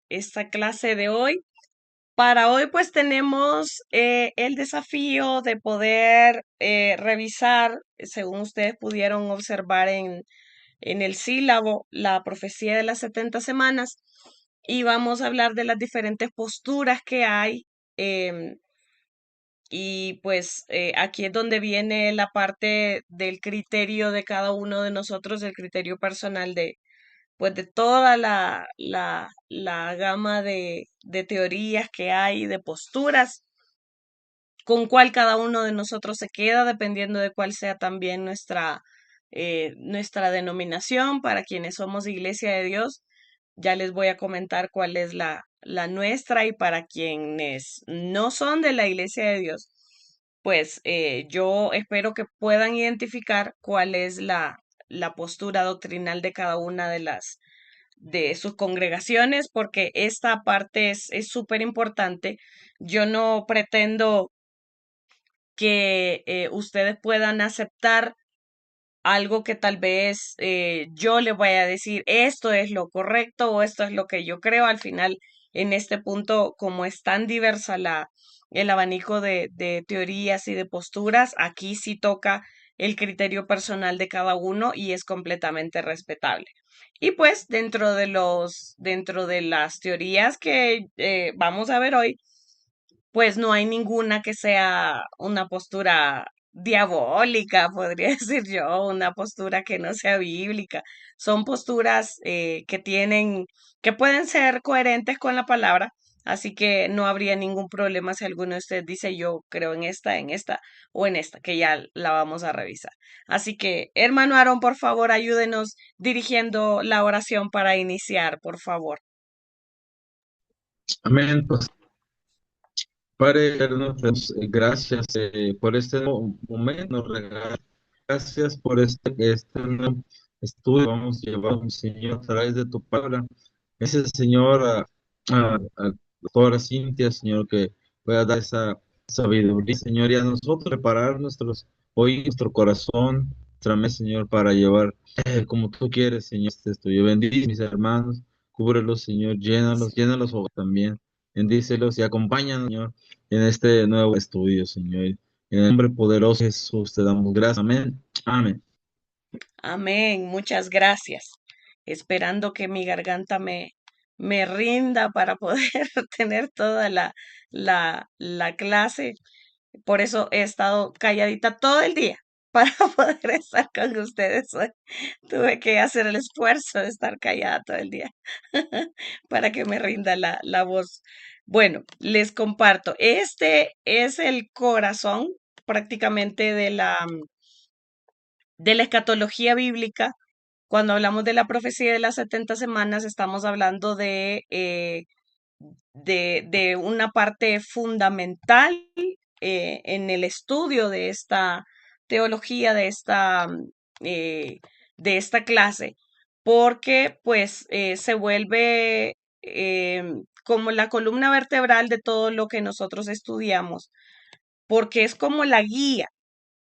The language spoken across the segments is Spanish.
esta clase de hoy. Para hoy pues tenemos el desafío de poder revisar, según ustedes pudieron observar en el sílabo, la profecía de las 70 semanas y vamos a hablar de las diferentes posturas que hay. em, y pues aquí es donde viene la parte del criterio de cada uno de nosotros, el criterio personal pues de toda la gama de teorías que hay, de posturas, con cuál cada uno de nosotros se queda, dependiendo de cuál sea también nuestra denominación. Para quienes somos Iglesia de Dios, ya les voy a comentar cuál es la nuestra, y para quienes no son de la Iglesia de Dios, pues yo espero que puedan identificar cuál es la postura doctrinal de cada una de sus congregaciones, porque esta parte es súper importante. Yo no pretendo que ustedes puedan aceptar algo que tal vez yo le vaya a decir, esto es lo correcto o esto es lo que yo creo. Al final, en este punto, como es tan diversa el abanico de teorías y de posturas, aquí sí toca el criterio personal de cada uno y es completamente respetable. Y pues dentro de las teorías que vamos a ver hoy, pues no hay ninguna que sea una postura diabólica, podría decir yo, una postura que no sea bíblica. Son posturas que pueden ser coherentes con la palabra, así que no habría ningún problema si alguno de ustedes dice yo creo en esta o en esta, que ya la vamos a revisar. Así que, hermano Aaron, por favor, ayúdenos dirigiendo la oración para iniciar, por favor. Amén. Pues, Padre eterno, te damos, gracias por este nuevo momento, nos regalas. Gracias por este nuevo estudio. Vamos a llevar, Señor, a través de tu palabra. Ese Señor, a doctora Cintia, Señor, que pueda dar esa sabiduría, Señor, y a nosotros preparar nuestros oídos, nuestro corazón, nuestra mente, Señor, para llevar como tú quieres, Señor, este estudio. Bendice mis hermanos, cúbrelos, Señor, llénalos hoy también. Bendícelos y acompáñanos, Señor, en este nuevo estudio, Señor. En el nombre poderoso de Jesús te damos gracias. Amén. Amén. Amén, muchas gracias. Esperando que mi garganta me rinda para poder tener toda la clase. Por eso he estado calladita todo el día para poder estar con ustedes hoy. Tuve que hacer el esfuerzo de estar callada todo el día para que me rinda la voz. Bueno, les comparto. Este es el corazón prácticamente de la escatología bíblica. Cuando hablamos de la profecía de las 70 semanas, estamos hablando de una parte fundamental en el estudio de esta teología, eh, de esta clase, porque pues se vuelve como la columna vertebral de todo lo que nosotros estudiamos, porque es como la guía.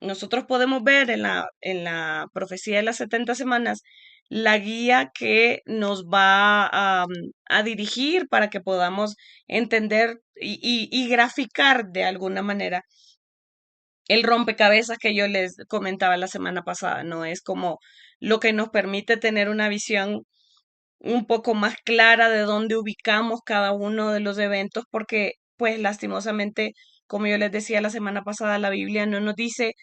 Nosotros podemos ver en la profecía de las 70 semanas la guía que nos va a dirigir para que podamos entender y graficar de alguna manera el rompecabezas que yo les comentaba la semana pasada, ¿no? Es como lo que nos permite tener una visión un poco más clara de dónde ubicamos cada uno de los eventos, porque pues lastimosamente, como yo les decía la semana pasada, la Biblia no nos dice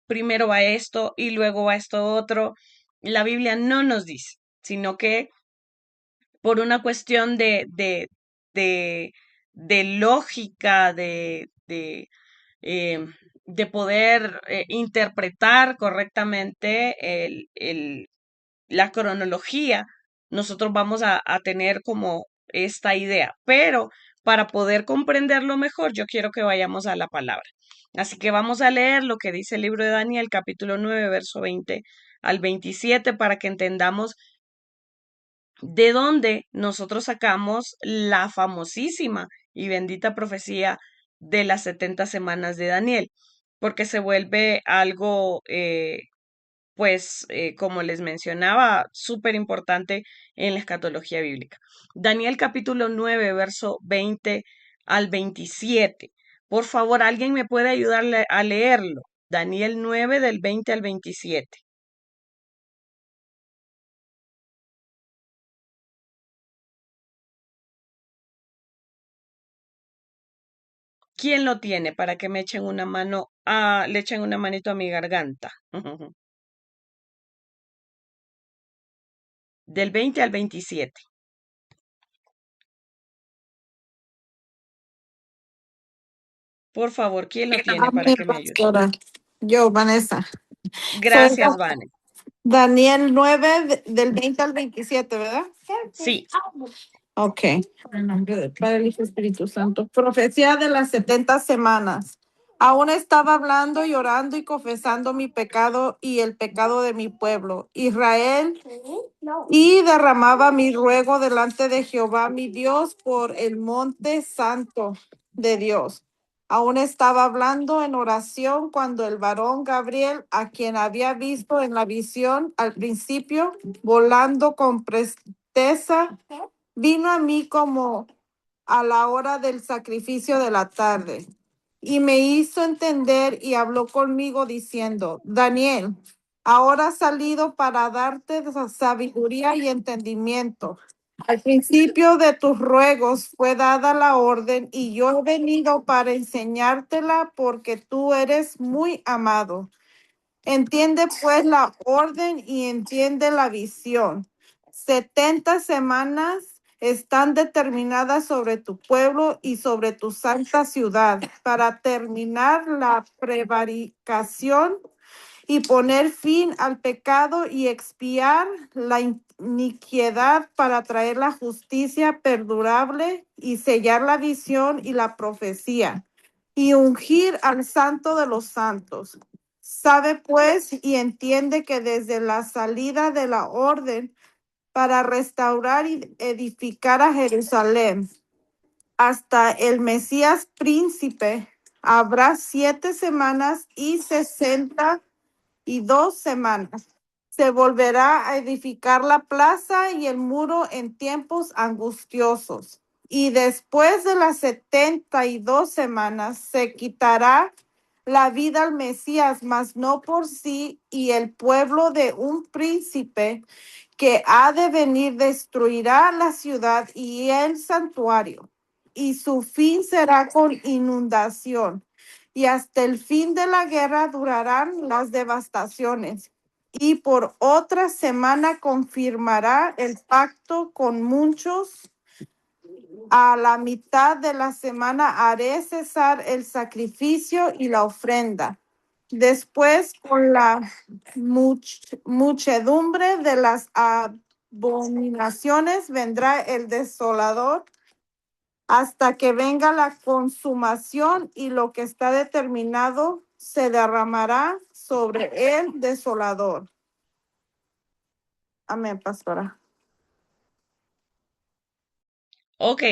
primero va esto y luego va esto otro. La Biblia no nos dice, sino que por una cuestión de, de lógica, eh, de poder interpretar correctamente la cronología, nosotros vamos a tener como esta idea, pero para poder comprenderlo mejor, yo quiero que vayamos a la palabra. Así que vamos a leer lo que dice el libro de Daniel, capítulo 9 verso 20 al 27, para que entendamos de dónde nosotros sacamos la famosísima y bendita profecía de las 70 semanas de Daniel, porque se vuelve algo pues como les mencionaba, súper importante en la escatología bíblica. Daniel capítulo 9, verso 20 al 27. Por favor, ¿alguien me puede ayudarle a leerlo? Daniel 9 del 20 al 27. ¿Quién lo tiene para que me echen una mano, le echen una manito a mi garganta? Del 20 al 27. Por favor, ¿quién lo tiene para Amén, que me ayude? pastora. Yo, Vanessa. Soy Gracias, Vane. Daniel 9 del 20 al 27, ¿verdad? Sí, Ok. En el nombre del Padre, Hijo y Espíritu Santo. Profecía de las 70 semanas. Aún estaba hablando, llorando y confesando mi pecado y el pecado de mi pueblo, Israel, y derramaba mi ruego delante de Jehová, mi Dios, por el monte santo de Dios. Aún estaba hablando en oración cuando el varón Gabriel, a quien había visto en la visión al principio, volando con presteza, vino a mí como a la hora del sacrificio de la tarde y me hizo entender y habló conmigo diciendo, Daniel, ahora has salido para darte sabiduría y entendimiento. Al principio de tus ruegos fue dada la orden y yo he venido para enseñártela porque tú eres muy amado. Entiende pues la orden y entiende la visión. 70 semanas están determinadas sobre tu pueblo y sobre tu santa ciudad para terminar la prevaricación y poner fin al pecado y expiar la iniquidad para traer la justicia perdurable y sellar la visión y la profecía y ungir al santo de los santos. Sabe pues y entiende que desde la salida de la orden para restaurar y edificar a Jerusalén hasta el Mesías príncipe habrá 7 semanas y 62 semanas. Se volverá a edificar la plaza y el muro en tiempos angustiosos. Y después de las 72 semanas se quitará la vida al Mesías, mas no por sí, y el pueblo de un príncipe que ha de venir destruirá la ciudad y el santuario, y su fin será con inundación, y hasta el fin de la guerra durarán las devastaciones. Y por otra semana confirmará el pacto con muchos. A la mitad de la semana haré cesar el sacrificio y la ofrenda. Después, con la muchedumbre de las abominaciones, vendrá el desolador hasta que venga la consumación y lo que está determinado se derramará sobre el desolador. Amén, pastora. ok.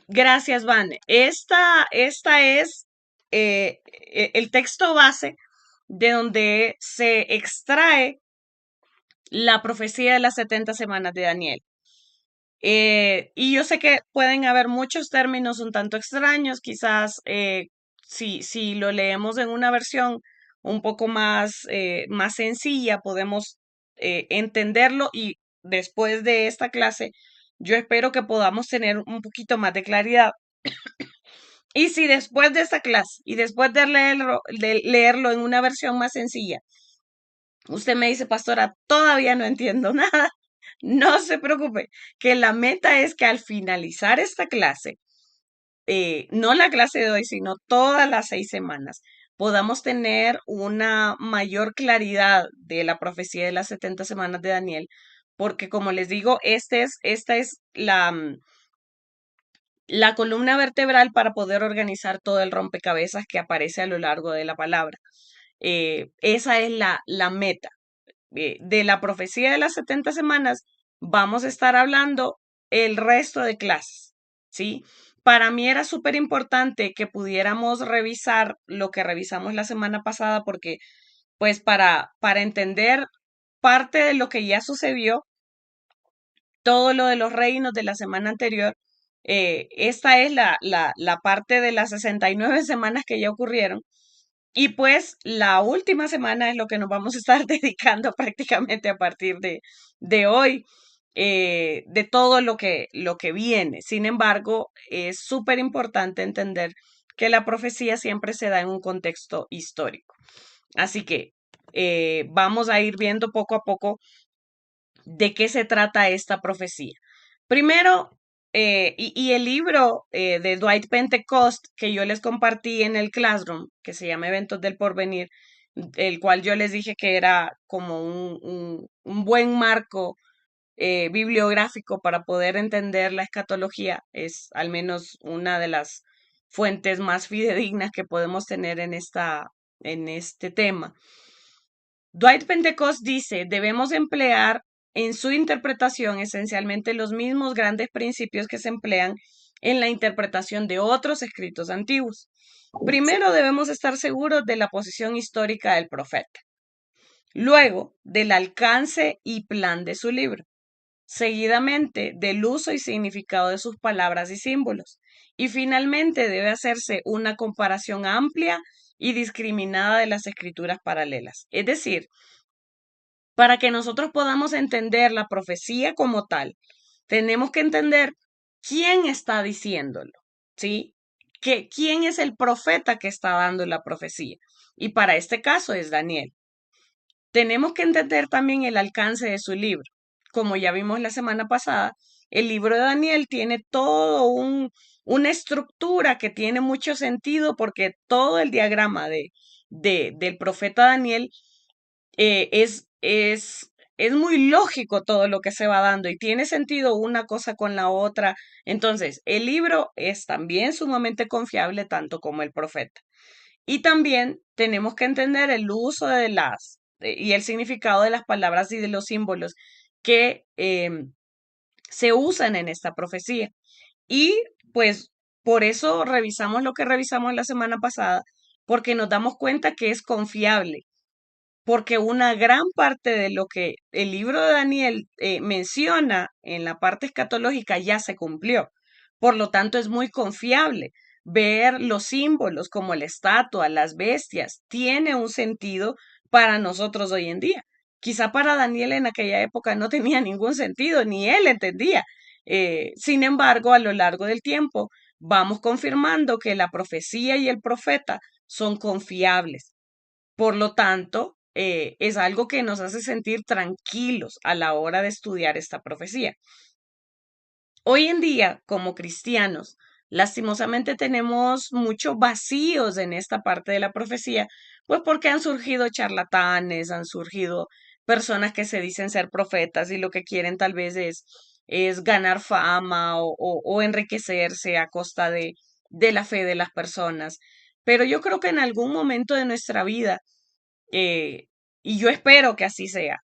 Gracias, Van. Esta es el texto base de donde se extrae la profecía de las 70 semanas de Daniel. Y yo sé que pueden haber muchos términos un tanto extraños, quizás si lo leemos en una versión un poco más sencilla, podemos entenderlo y después de esta clase, yo espero que podamos tener un poquito más de claridad. Y si después de esta clase y después de leerlo en una versión más sencilla, usted me dice, pastora, todavía no entiendo nada. No se preocupe, que la meta es que al finalizar esta clase, no la clase de hoy, sino todas las 6 semanas, podamos tener una mayor claridad de la profecía de las 70 semanas de Daniel, porque como les digo, esta es la columna vertebral para poder organizar todo el rompecabezas que aparece a lo largo de la palabra. Esa es la meta de la profecía de las 70 semanas, vamos a estar hablando el resto de clases, ¿sí? Para mí era súper importante que pudiéramos revisar lo que revisamos la semana pasada porque pues para entender parte de lo que ya sucedió, todo lo de los reinos de la semana anterior. Esta es la parte de las 69 semanas que ya ocurrieron. Y pues la última semana es lo que nos vamos a estar dedicando prácticamente a partir de hoy, de todo lo que viene. Sin embargo, es súper importante entender que la profecía siempre se da en un contexto histórico. Así que vamos a ir viendo poco a poco de qué se trata esta profecía. Primero, y el libro de Dwight Pentecost que yo les compartí en el Classroom, que se llama Eventos del Porvenir, el cual yo les dije que era como un buen marco bibliográfico para poder entender la escatología, es al menos una de las fuentes más fidedignas que podemos tener en este tema. Dwight Pentecost dice, debemos emplear en su interpretación esencialmente los mismos grandes principios que se emplean en la interpretación de otros escritos antiguos. Primero debemos estar seguros de la posición histórica del profeta, luego del alcance y plan de su libro, seguidamente del uso y significado de sus palabras y símbolos, y finalmente debe hacerse una comparación amplia y discriminada de las escrituras paralelas. Es decir, para que nosotros podamos entender la profecía como tal, tenemos que entender quién está diciéndolo, ¿sí? ¿Quién es el profeta que está dando la profecía? Y para este caso es Daniel. Tenemos que entender también el alcance de su libro. Como ya vimos la semana pasada, el libro de Daniel tiene una estructura que tiene mucho sentido porque todo el diagrama del profeta Daniel eh, es, es, es muy lógico todo lo que se va dando y tiene sentido una cosa con la otra. Entonces, el libro es también sumamente confiable, tanto como el profeta. Y también tenemos que entender el uso y el significado de las palabras y de los símbolos que se usan en esta profecía. Y pues por eso revisamos lo que revisamos la semana pasada, porque nos damos cuenta que es confiable porque una gran parte de lo que el libro de Daniel menciona en la parte escatológica ya se cumplió. Por lo tanto, es muy confiable. Ver los símbolos como la estatua, las bestias, tiene un sentido para nosotros hoy en día. Quizá para Daniel en aquella época no tenía ningún sentido, ni él entendía. Sin embargo, a lo largo del tiempo, vamos confirmando que la profecía y el profeta son confiables. Por lo tanto, es algo que nos hace sentir tranquilos a la hora de estudiar esta profecía. Hoy en día, como cristianos, lastimosamente tenemos muchos vacíos en esta parte de la profecía, pues porque han surgido charlatanes, han surgido personas que se dicen ser profetas y lo que quieren tal vez es ganar fama o enriquecerse a costa de la fe de las personas. Pero yo creo que en algún momento de nuestra vida, eh, y yo espero que así sea,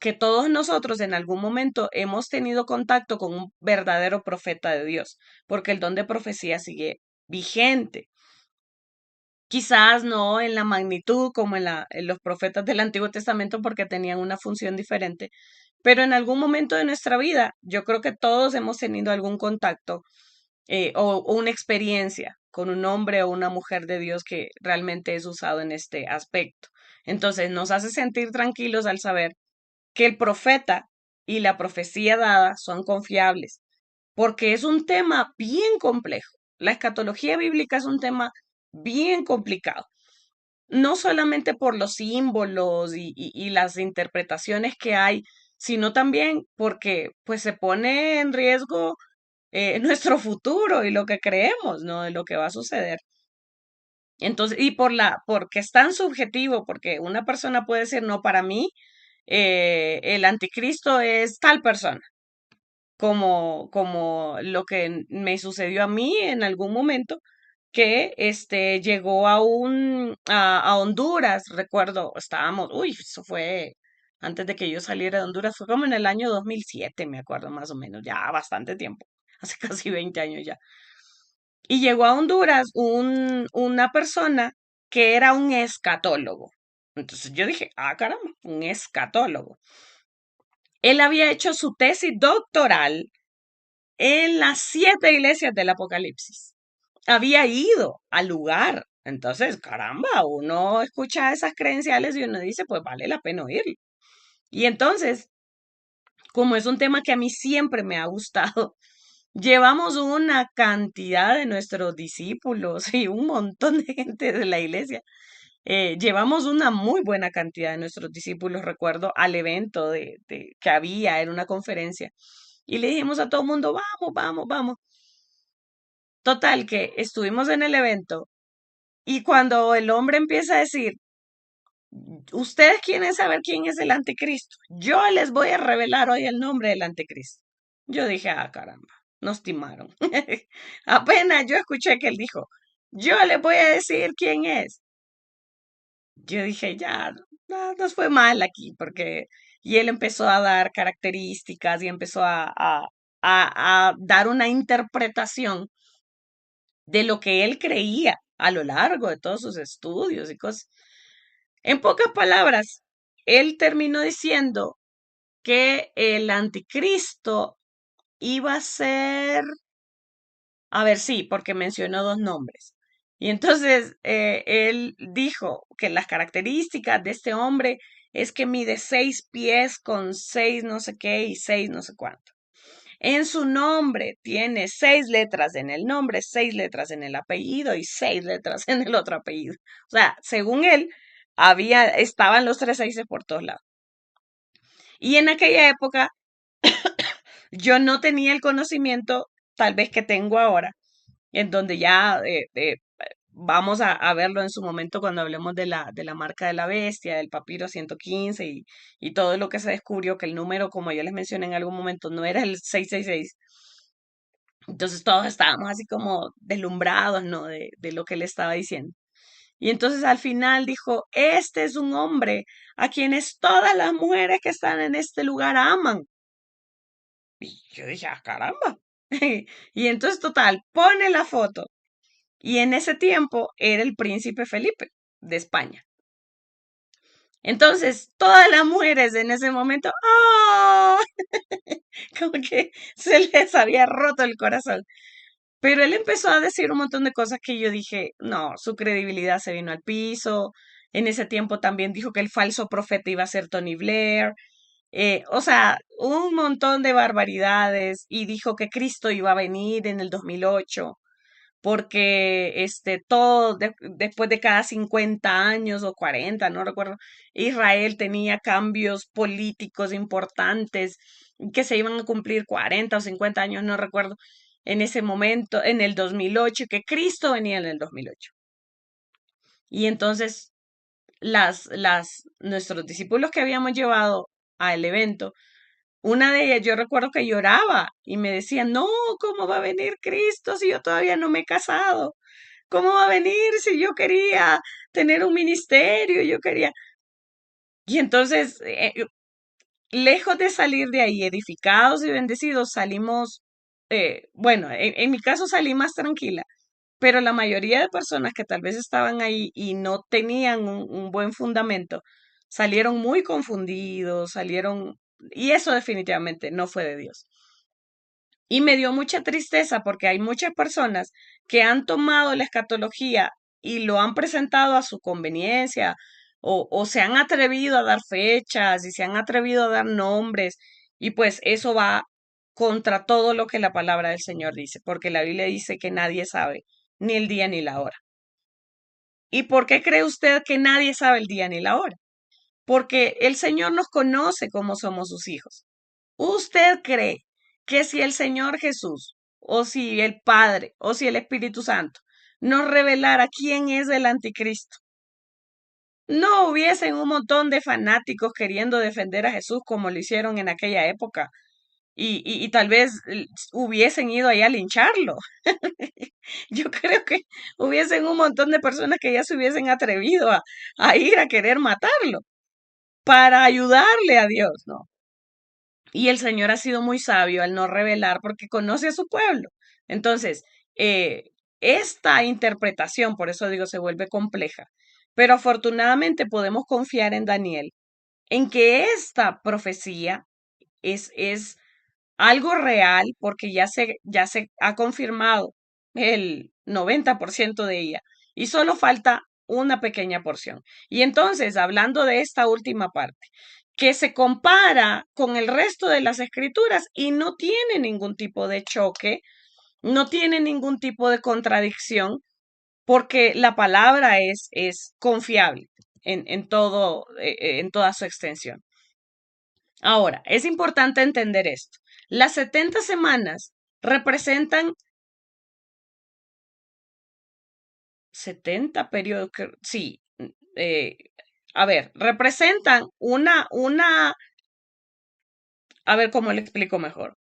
que todos nosotros en algún momento hemos tenido contacto con un verdadero profeta de Dios, porque el don de profecía sigue vigente. Quizás no en la magnitud como en los profetas del Antiguo Testamento, porque tenían una función diferente, pero en algún momento de nuestra vida, yo creo que todos hemos tenido algún contacto o una experiencia con un hombre o una mujer de Dios que realmente es usado en este aspecto. Entonces nos hace sentir tranquilos al saber que el profeta y la profecía dada son confiables, porque es un tema bien complejo. La escatología bíblica es un tema bien complicado, no solamente por los símbolos y las interpretaciones que hay, sino también porque pues se pone en riesgo nuestro futuro y lo que creemos, ¿no? De lo que va a suceder. Entonces, porque es tan subjetivo, porque una persona puede decir, no, para mí, el anticristo es tal persona, como lo que me sucedió a mí en algún momento, que llegó a Honduras, recuerdo, eso fue antes de que yo saliera de Honduras, fue como en el año 2007 me acuerdo más o menos, ya bastante tiempo, hace casi 20 años ya. Y llegó a Honduras una persona que era un escatólogo, Entonces yo dije, ah, caramba, un escatólogo. Él había hecho su tesis doctoral en las 7 iglesias del Apocalipsis. Había ido al lugar. Entonces, caramba, uno escucha esas credenciales y uno dice, pues vale la pena oírlo. Y entonces, como es un tema que a mí siempre me ha gustado, llevamos una cantidad de nuestros discípulos y un montón de gente de la iglesia. Llevamos una muy buena cantidad de nuestros discípulos, recuerdo, al evento que había, era una conferencia. Y le dijimos a todo el mundo, vamos, vamos, vamos. Total, que estuvimos en el evento y cuando el hombre empieza a decir, ustedes quieren saber quién es el anticristo, yo les voy a revelar hoy el nombre del anticristo. Yo dije, ah, caramba, nos timaron. Apenas yo escuché que él dijo, yo les voy a decir quién es. Yo dije, ya, no, nos fue mal aquí, porque... Y él empezó a dar características y empezó a dar una interpretación de lo que él creía a lo largo de todos sus estudios y cosas. En pocas palabras, él terminó diciendo que el anticristo iba a ser, a ver, sí, porque mencionó dos nombres. Y entonces él dijo que las características de este hombre es que mide 6 pies con 6 no sé qué y 6 no sé cuánto. En su nombre tiene 6 letras en el nombre, 6 letras en el apellido y 6 letras en el otro apellido. O sea, según él, estaban los 3 6 por todos lados. Y en aquella época yo no tenía el conocimiento, tal vez que tengo ahora, en donde ya vamos a verlo en su momento cuando hablemos de la marca de la bestia, del papiro 115 y todo lo que se descubrió, que el número, como yo les mencioné en algún momento, no era el 666. Entonces todos estábamos así como deslumbrados, ¿no? De lo que él estaba diciendo. Y entonces al final dijo, este es un hombre a quienes todas las mujeres que están en este lugar aman. Y yo dije, ah, caramba. Y entonces total, pone la foto. Y en ese tiempo era el príncipe Felipe de España. Entonces, todas las mujeres en ese momento, ¡ah! Como que se les había roto el corazón. Pero él empezó a decir un montón de cosas que yo dije, no, su credibilidad se vino al piso. En ese tiempo también dijo que el falso profeta iba a ser Tony Blair. O sea, un montón de barbaridades y dijo que Cristo iba a venir en el 2008 porque después de cada 50 años o 40, no recuerdo, Israel tenía cambios políticos importantes que se iban a cumplir 40 o 50 años, no recuerdo, en ese momento, en el 2008, que Cristo venía en el 2008. Y entonces nuestros discípulos que habíamos llevado al evento, una de ellas, yo recuerdo que lloraba y me decía, no, ¿cómo va a venir Cristo si yo todavía no me he casado? ¿Cómo va a venir si yo quería tener un ministerio? Yo quería... Y entonces, lejos de salir de ahí edificados y bendecidos, salimos, bueno, en mi caso salí más tranquila, pero la mayoría de personas que tal vez estaban ahí y no tenían un buen fundamento, salieron muy confundidos, salieron... Y eso definitivamente no fue de Dios. Y me dio mucha tristeza porque hay muchas personas que han tomado la escatología y lo han presentado a su conveniencia o se han atrevido a dar fechas y se han atrevido a dar nombres y pues eso va contra todo lo que la palabra del Señor dice, porque la Biblia dice que nadie sabe ni el día ni la hora. ¿Y por qué cree usted que nadie sabe el día ni la hora? Porque el Señor nos conoce como somos sus hijos. ¿Usted cree que si el Señor Jesús, o si el Padre, o si el Espíritu Santo nos revelara quién es el anticristo, no hubiesen un montón de fanáticos queriendo defender a Jesús como lo hicieron en aquella época? Y tal vez hubiesen ido allá a lincharlo. Yo creo que hubiesen un montón de personas que ya se hubiesen atrevido a ir a querer matarlo para ayudarle a Dios, ¿no? Y el Señor ha sido muy sabio al no revelar porque conoce a su pueblo. Entonces, esta interpretación, por eso digo, se vuelve compleja, Pero afortunadamente podemos confiar en Daniel, en que esta profecía es algo real porque ya se ha confirmado el 90% de ella y solo falta una pequeña porción. Y entonces, hablando de esta última parte, que se compara con el resto de las escrituras y no tiene ningún tipo de choque, no tiene ningún tipo de contradicción, porque la palabra es confiable en toda su extensión. Ahora, es importante entender esto. Las 70 semanas representan 70 periodos, sí, eh, a ver, representan a ver cómo le explico mejor,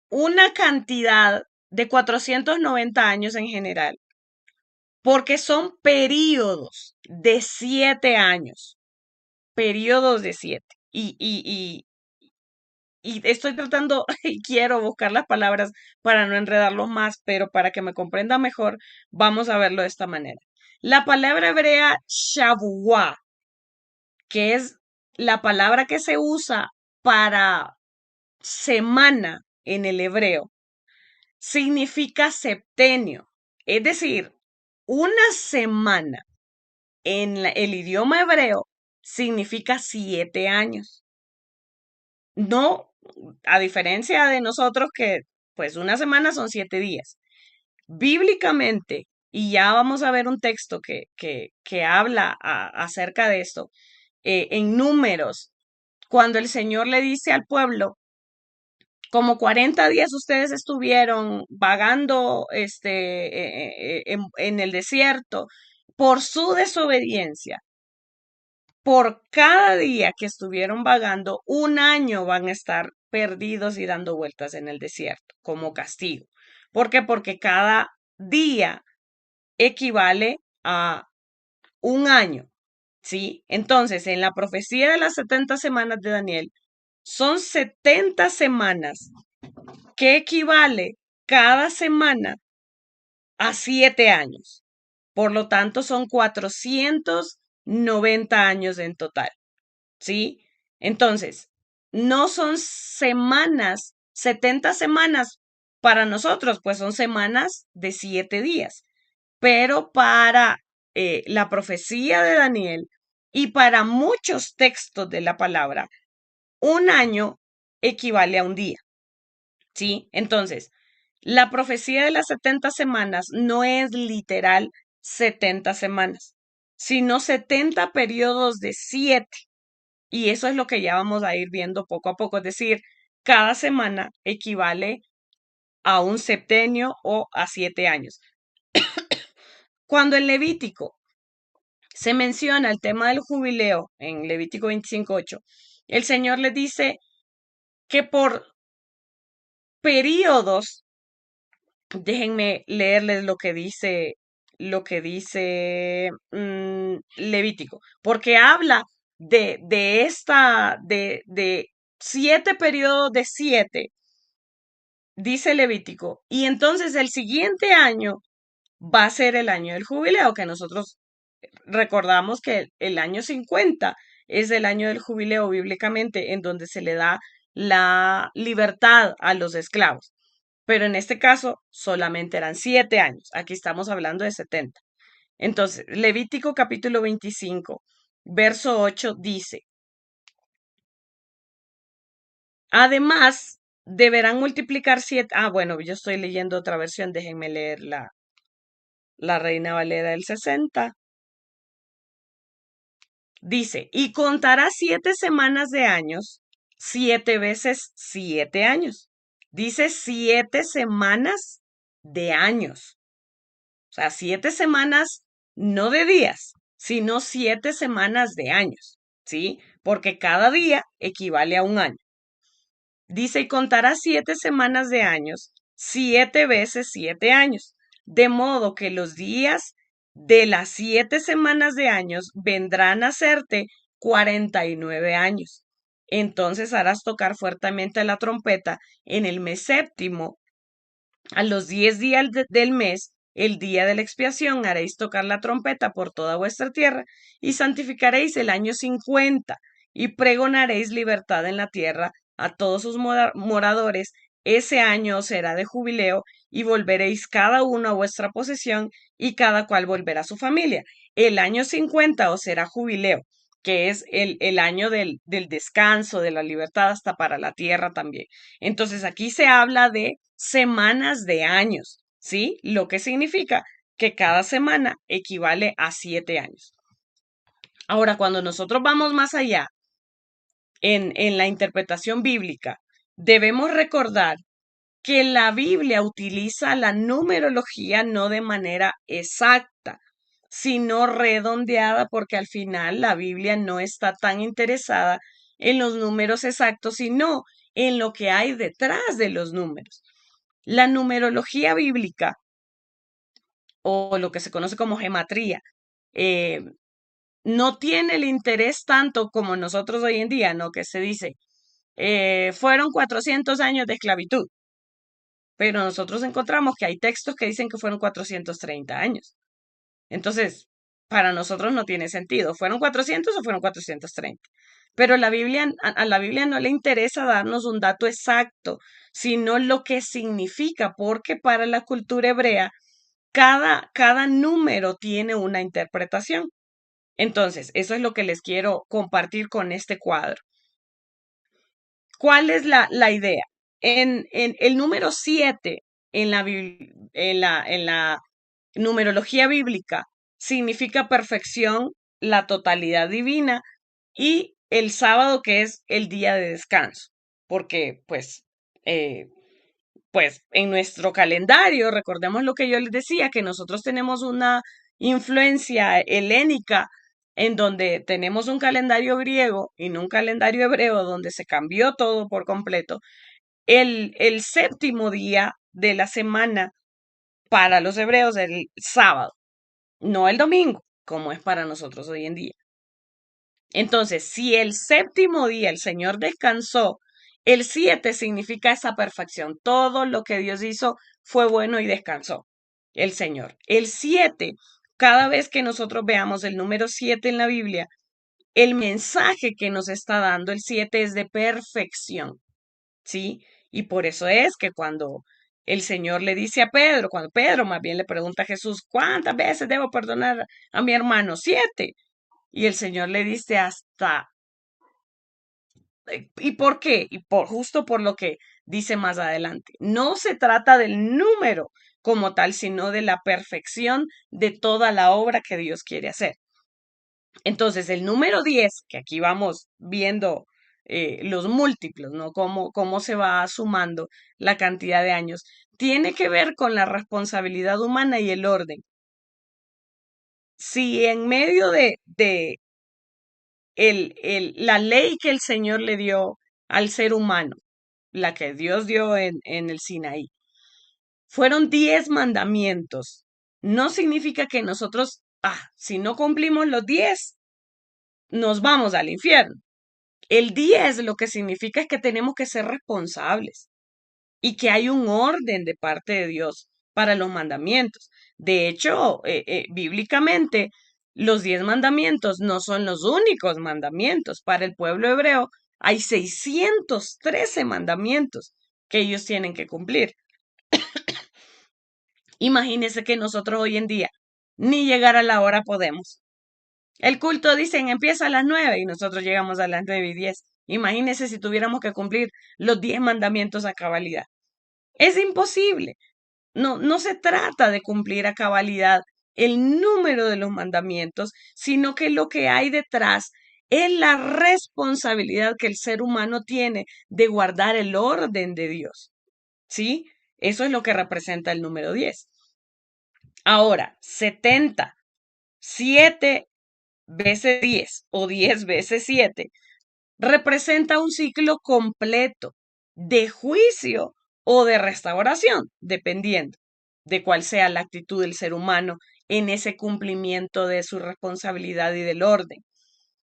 una cantidad de 490 años en general, porque son periodos de 7. Y estoy tratando y quiero buscar las palabras para no enredarlo más, pero para que me comprenda mejor, vamos a verlo de esta manera. La palabra hebrea Shavuah, que es la palabra que se usa para semana en el hebreo, significa septenio. Es decir, una semana en el idioma hebreo significa 7 años. No, a diferencia de nosotros que pues una semana son 7 días. Bíblicamente, y ya vamos a ver un texto que habla acerca de esto, en Números, cuando el Señor le dice al pueblo, como 40 días ustedes estuvieron vagando en el desierto por su desobediencia. Por cada día que estuvieron vagando, un año van a estar perdidos y dando vueltas en el desierto como castigo. ¿Por qué? Porque cada día equivale a un año, ¿sí? Entonces, en la profecía de las 70 semanas de Daniel, son 70 semanas que equivale cada semana a 7 años. Por lo tanto, son 490 años en total. ¿Sí? Entonces, no son semanas, 70 semanas para nosotros, pues son semanas de 7 días, pero para la profecía de Daniel y para muchos textos de la palabra, un año equivale a un día, ¿sí? Entonces, la profecía de las 70 semanas no es literal 70 semanas, sino 70 periodos de 7. Y eso es lo que ya vamos a ir viendo poco a poco. Es decir, cada semana equivale a un septenio o a 7 años. Cuando en Levítico se menciona el tema del jubileo, en Levítico 25:8, el Señor le dice que por periodos, déjenme leerles lo que dice Levítico, porque habla de 7 periodos de 7, dice Levítico, y entonces el siguiente año va a ser el año del jubileo, que nosotros recordamos que el año 50 es el año del jubileo bíblicamente, en donde se le da la libertad a los esclavos. Pero en este caso solamente eran 7 años. Aquí estamos hablando de 70. Entonces, Levítico capítulo 25, verso 8 dice, además, deberán multiplicar 7. Ah, bueno, yo estoy leyendo otra versión, déjenme leer la Reina Valera del 60. Dice, y contará 7 semanas de años, 7 veces 7 años. Dice 7 semanas de años. O sea, 7 semanas no de días, sino 7 semanas de años, ¿sí? Porque cada día equivale a un año. Dice, y contará 7 semanas de años, 7 veces 7 años. De modo que los días de las 7 semanas de años vendrán a hacerte 49 años. Entonces harás tocar fuertemente la trompeta en el mes séptimo, a los 10 días del mes, el día de la expiación haréis tocar la trompeta por toda vuestra tierra y santificaréis el año 50 y pregonaréis libertad en la tierra a todos sus moradores. Ese año será de jubileo y volveréis cada uno a vuestra posesión y cada cual volverá a su familia. El año 50 os será jubileo, que es el año del descanso, de la libertad hasta para la tierra también. Entonces aquí se habla de semanas de años, ¿sí? Lo que significa que cada semana equivale a 7 años. Ahora, cuando nosotros vamos más allá en la interpretación bíblica, debemos recordar que la Biblia utiliza la numerología no de manera exacta, sino redondeada, porque al final la Biblia no está tan interesada en los números exactos, sino en lo que hay detrás de los números. La numerología bíblica, o lo que se conoce como gematría, eh, no tiene el interés tanto como nosotros hoy en día, ¿no? Que se dice, fueron 400 años de esclavitud, pero nosotros encontramos que hay textos que dicen que fueron 430 años. Entonces, para nosotros no tiene sentido. ¿Fueron 400 o fueron 430? Pero la Biblia, a la Biblia no le interesa darnos un dato exacto, sino lo que significa, porque para la cultura hebrea, cada número tiene una interpretación. Entonces, eso es lo que les quiero compartir con este cuadro. ¿Cuál es la idea? En el número 7 en la numerología bíblica significa perfección, la totalidad divina y el sábado que es el día de descanso, porque eh, pues en nuestro calendario, recordemos lo que yo les decía, que nosotros tenemos una influencia helénica en donde tenemos un calendario griego y no un calendario hebreo donde se cambió todo por completo. El séptimo día de la semana para los hebreos es el sábado, no el domingo, como es para nosotros hoy en día. Entonces, si el séptimo día el Señor descansó, el 7 significa esa perfección. Todo lo que Dios hizo fue bueno y descansó el Señor. El 7, cada vez que nosotros veamos el número 7 en la Biblia, el mensaje que nos está dando el 7 es de perfección, ¿sí? Y por eso es que cuando el Señor le dice a Pedro, cuando Pedro más bien le pregunta a Jesús, ¿cuántas veces debo perdonar a mi hermano? 7. Y el Señor le dice hasta, ¿y por qué? Y justo por lo que dice más adelante. No se trata del número como tal, sino de la perfección de toda la obra que Dios quiere hacer. Entonces, el número 10, que aquí vamos viendo los múltiplos, ¿no? Cómo se va sumando la cantidad de años, tiene que ver con la responsabilidad humana y el orden. Si en medio de la ley que el Señor le dio al ser humano, la que Dios dio en el Sinaí, fueron 10 mandamientos. No significa que nosotros, si no cumplimos los 10, nos vamos al infierno. El 10 lo que significa es que tenemos que ser responsables y que hay un orden de parte de Dios para los mandamientos. De hecho, bíblicamente, los 10 mandamientos no son los únicos mandamientos. Para el pueblo hebreo hay 613 mandamientos que ellos tienen que cumplir. Imagínense que nosotros hoy en día ni llegar a la hora podemos. El culto, dicen, empieza a las 9 y nosotros llegamos a las 9:10. Imagínense si tuviéramos que cumplir los 10 mandamientos a cabalidad. Es imposible. No se trata de cumplir a cabalidad el número de los mandamientos, sino que lo que hay detrás es la responsabilidad que el ser humano tiene de guardar el orden de Dios. ¿Sí? Eso es lo que representa el número 10. Ahora, 70, 7 veces 10 o 10 veces 7 representa un ciclo completo de juicio o de restauración, dependiendo de cuál sea la actitud del ser humano en ese cumplimiento de su responsabilidad y del orden.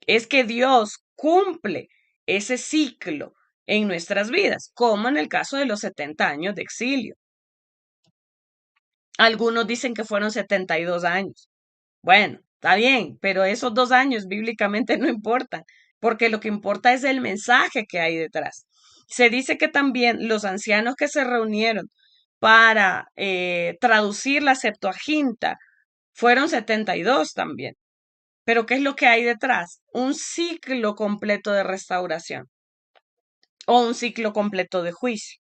Es que Dios cumple ese ciclo en nuestras vidas, como en el caso de los 70 años de exilio. Algunos dicen que fueron 72 años. Bueno, está bien, pero esos 2 años bíblicamente no importan, porque lo que importa es el mensaje que hay detrás. Se dice que también los ancianos que se reunieron para traducir la Septuaginta fueron 72 también. Pero ¿qué es lo que hay detrás? Un ciclo completo de restauración o un ciclo completo de juicio.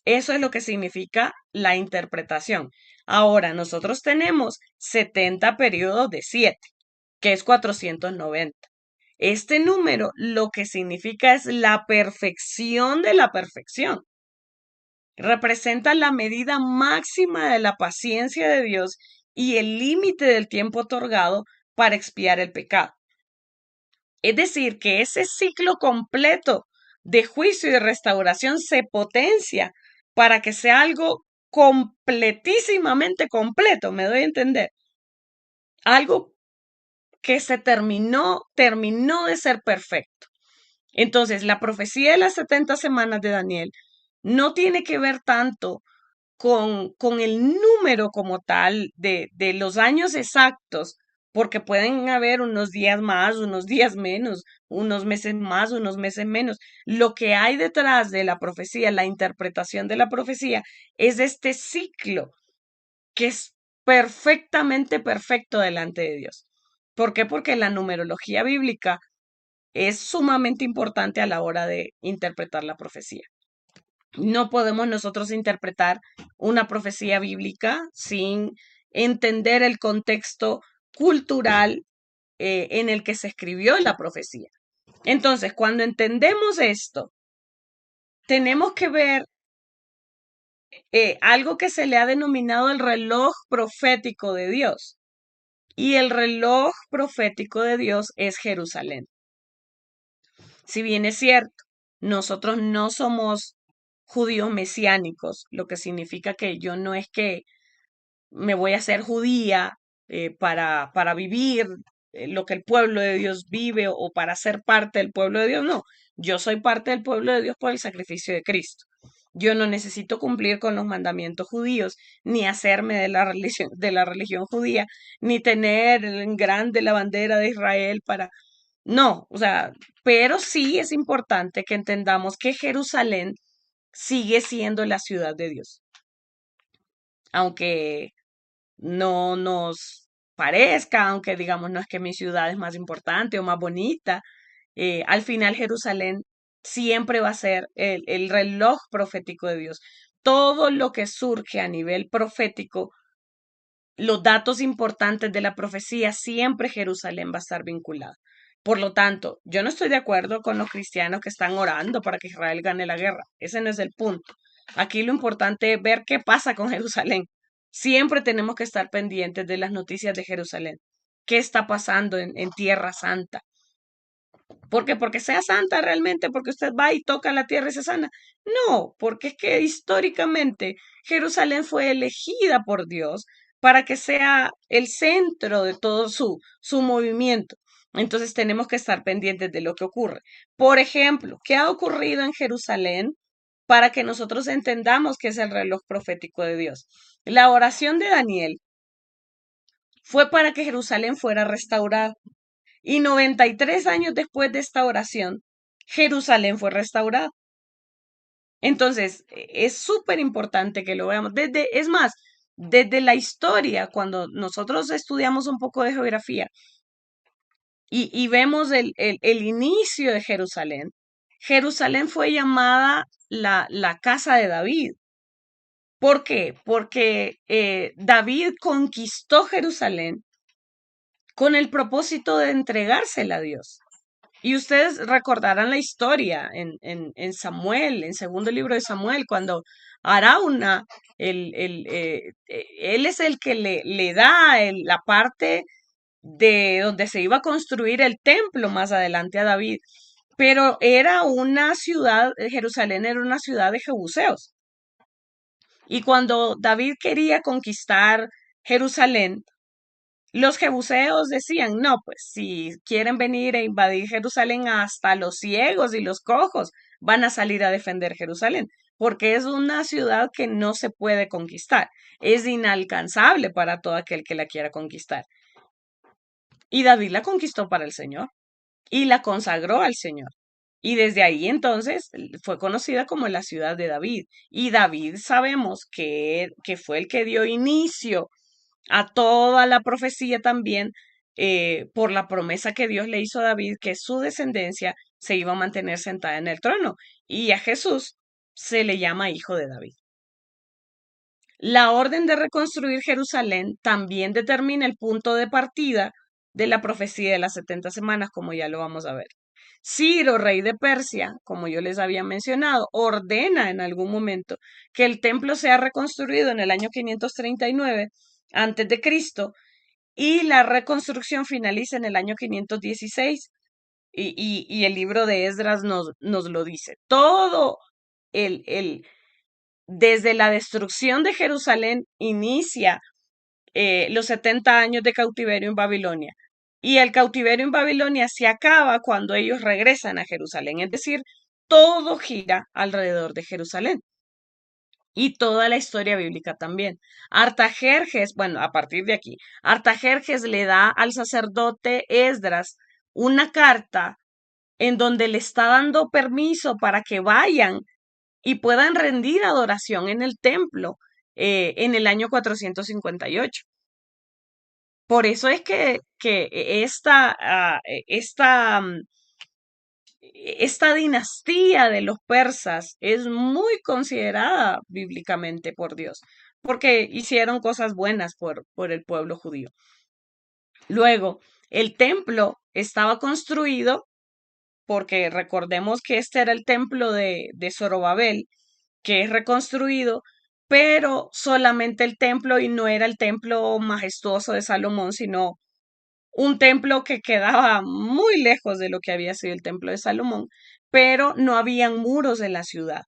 Eso es lo que significa la interpretación. Ahora, nosotros tenemos 70 periodos de 7, que es 490. Este número lo que significa es la perfección de la perfección. Representa la medida máxima de la paciencia de Dios y el límite del tiempo otorgado para expiar el pecado. Es decir, que ese ciclo completo de juicio y de restauración se potencia para que sea algo completísimamente completo, me doy a entender. Algo que se terminó de ser perfecto. Entonces, la profecía de las 70 semanas de Daniel no tiene que ver tanto con el número como tal de los años exactos, porque pueden haber unos días más, unos días menos, unos meses más, unos meses menos. Lo que hay detrás de la profecía, la interpretación de la profecía, es este ciclo que es perfectamente perfecto delante de Dios. ¿Por qué? Porque la numerología bíblica es sumamente importante a la hora de interpretar la profecía. No podemos nosotros interpretar una profecía bíblica sin entender el contexto cultural en el que se escribió la profecía. Entonces, cuando entendemos esto, tenemos que ver algo que se le ha denominado el reloj profético de Dios. Y el reloj profético de Dios es Jerusalén. Si bien es cierto, nosotros no somos judíos mesiánicos, lo que significa que yo no es que me voy a hacer judía para vivir lo que el pueblo de Dios vive o para ser parte del pueblo de Dios. No, yo soy parte del pueblo de Dios por el sacrificio de Cristo. Yo no necesito cumplir con los mandamientos judíos, ni hacerme de la religión judía, ni tener en grande la bandera de Israel para... No, o sea, pero sí es importante que entendamos que Jerusalén sigue siendo la ciudad de Dios. Aunque no nos parezca, aunque digamos no es que mi ciudad es más importante o más bonita, al final Jerusalén siempre va a ser el reloj profético de Dios. Todo lo que surge a nivel profético, los datos importantes de la profecía, siempre Jerusalén va a estar vinculada. Por lo tanto, yo no estoy de acuerdo con los cristianos que están orando para que Israel gane la guerra. Ese no es el punto. Aquí lo importante es ver qué pasa con Jerusalén. Siempre tenemos que estar pendientes de las noticias de Jerusalén. ¿Qué está pasando en Tierra Santa? ¿Por qué? Porque sea santa realmente, porque usted va y toca la tierra y se sana. No, porque es que históricamente Jerusalén fue elegida por Dios para que sea el centro de todo su movimiento. Entonces tenemos que estar pendientes de lo que ocurre. Por ejemplo, ¿qué ha ocurrido en Jerusalén para que nosotros entendamos que es el reloj profético de Dios? La oración de Daniel fue para que Jerusalén fuera restaurada. Y 93 años después de esta oración, Jerusalén fue restaurada. Entonces, es súper importante que lo veamos. Es más, desde la historia, cuando nosotros estudiamos un poco de geografía y vemos el inicio de Jerusalén, Jerusalén fue llamada la casa de David. ¿Por qué? Porque David conquistó Jerusalén con el propósito de entregársela a Dios. Y ustedes recordarán la historia en Samuel, en segundo libro de Samuel, cuando Arauna, él es el que le da la parte de donde se iba a construir el templo más adelante a David. Pero era una ciudad, Jerusalén era una ciudad de jebuseos. Y cuando David quería conquistar Jerusalén, los jebuseos decían, no, pues si quieren venir e invadir Jerusalén, hasta los ciegos y los cojos van a salir a defender Jerusalén. porque es una ciudad que no se puede conquistar, es inalcanzable para todo aquel que la quiera conquistar. Y David la conquistó para el Señor y la consagró al Señor. Y desde ahí entonces fue conocida como la ciudad de David. Y David sabemos que fue el que dio inicio a toda la profecía también, por la promesa que Dios le hizo a David, que su descendencia se iba a mantener sentada en el trono. Y a Jesús se le llama hijo de David. La orden de reconstruir Jerusalén también determina el punto de partida de la profecía de las 70 semanas, como ya lo vamos a ver. Ciro, rey de Persia, como yo les había mencionado, ordena en algún momento que el templo sea reconstruido en el año 539 antes de Cristo y la reconstrucción finaliza en el año 516 y el libro de Esdras nos lo dice. Todo el, desde la destrucción de Jerusalén inicia los 70 años de cautiverio en Babilonia. Y el cautiverio en Babilonia se acaba cuando ellos regresan a Jerusalén. Es decir, todo gira alrededor de Jerusalén. Y toda la historia bíblica también. Artajerjes, bueno, a partir de aquí, Artajerjes le da al sacerdote Esdras una carta en donde le está dando permiso para que vayan y puedan rendir adoración en el templo en el año 458. Por eso es que esta dinastía de los persas es muy considerada bíblicamente por Dios, porque hicieron cosas buenas por el pueblo judío. Luego, el templo estaba construido, porque recordemos que este era el templo de Zorobabel, que es reconstruido, pero solamente el templo y no era el templo majestuoso de Salomón, sino un templo que quedaba muy lejos de lo que había sido el templo de Salomón, pero no habían muros en la ciudad.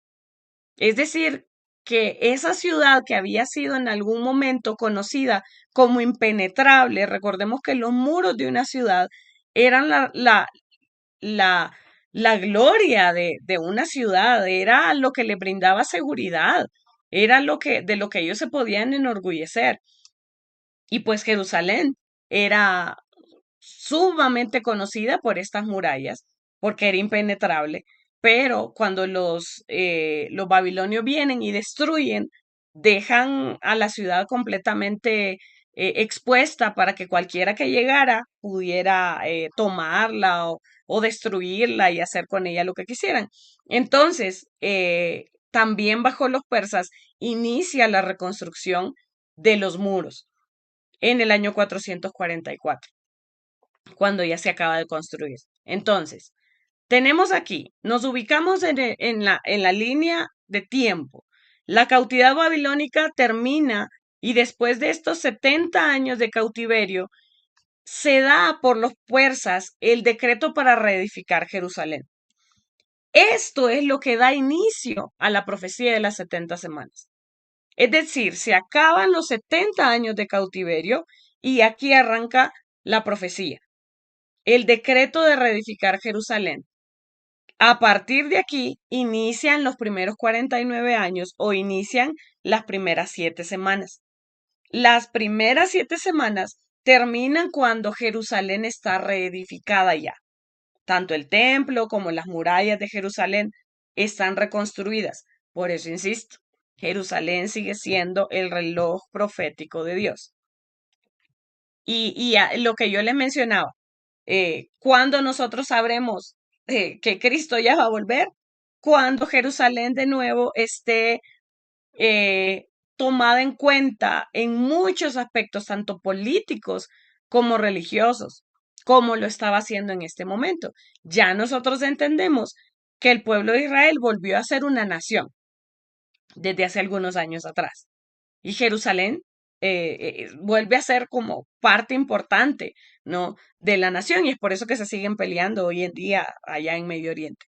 Es decir, que esa ciudad que había sido en algún momento conocida como impenetrable, recordemos que los muros de una ciudad eran la, la gloria de una ciudad, era lo que le brindaba seguridad, era de lo que ellos se podían enorgullecer. Y pues Jerusalén era sumamente conocida por estas murallas, porque era impenetrable. Pero cuando los babilonios vienen y destruyen, dejan a la ciudad completamente expuesta para que cualquiera que llegara pudiera tomarla o destruirla y hacer con ella lo que quisieran. Entonces, también bajo los persas inicia la reconstrucción de los muros en el año 444 cuando ya se acaba de construir. Entonces, tenemos aquí, nos ubicamos en la línea de tiempo. La cautividad babilónica termina y después de estos 70 años de cautiverio, se da por los persas el decreto para reedificar Jerusalén. Esto es lo que da inicio a la profecía de las 70 semanas. Es decir, se acaban los 70 años de cautiverio y aquí arranca la profecía. El decreto de reedificar Jerusalén. A partir de aquí inician los primeros 49 años o inician las primeras 7 semanas. Las primeras 7 semanas terminan cuando Jerusalén está reedificada ya. Tanto el templo como las murallas de Jerusalén están reconstruidas. Por eso insisto, Jerusalén sigue siendo el reloj profético de Dios. Y lo que yo les mencionaba, cuando nosotros sabremos que Cristo ya va a volver, cuando Jerusalén de nuevo esté tomada en cuenta en muchos aspectos, tanto políticos como religiosos, como lo estaba haciendo en este momento. Ya nosotros entendemos que el pueblo de Israel volvió a ser una nación desde hace algunos años atrás. Y Jerusalén vuelve a ser como parte importante, ¿no? de la nación y es por eso que se siguen peleando hoy en día allá en Medio Oriente.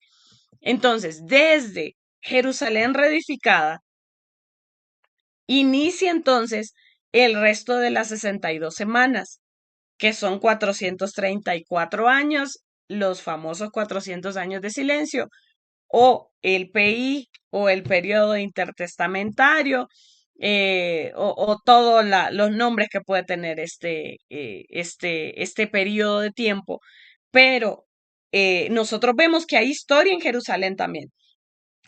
Entonces, desde Jerusalén reedificada, inicia entonces el resto de las 62 semanas, que son 434 años, los famosos 400 años de silencio, o el PI o el periodo intertestamentario, o todos los nombres que puede tener este periodo de tiempo. Pero nosotros vemos que hay historia en Jerusalén también.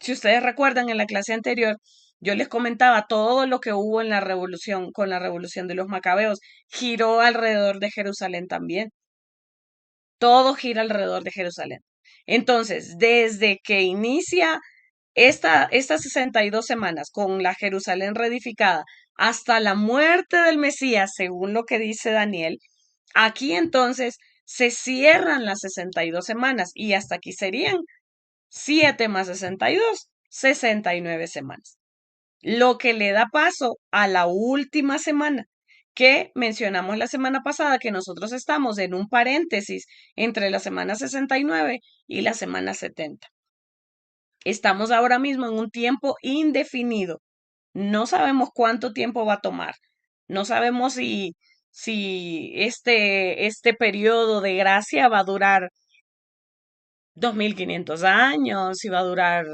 Si ustedes recuerdan en la clase anterior, yo les comentaba todo lo que hubo en la revolución, con la revolución de los macabeos, giró alrededor de Jerusalén también. Todo gira alrededor de Jerusalén. Entonces, desde que inicia estas 62 semanas con la Jerusalén reedificada hasta la muerte del Mesías, según lo que dice Daniel, aquí entonces se cierran las 62 semanas y hasta aquí serían 7 más 62, 69 semanas. Lo que le da paso a la última semana, que mencionamos la semana pasada, que nosotros estamos en un paréntesis entre la semana 69 y la semana 70. Estamos ahora mismo en un tiempo indefinido. No sabemos cuánto tiempo va a tomar. No sabemos si este periodo de gracia va a durar 2500 años, si va a durar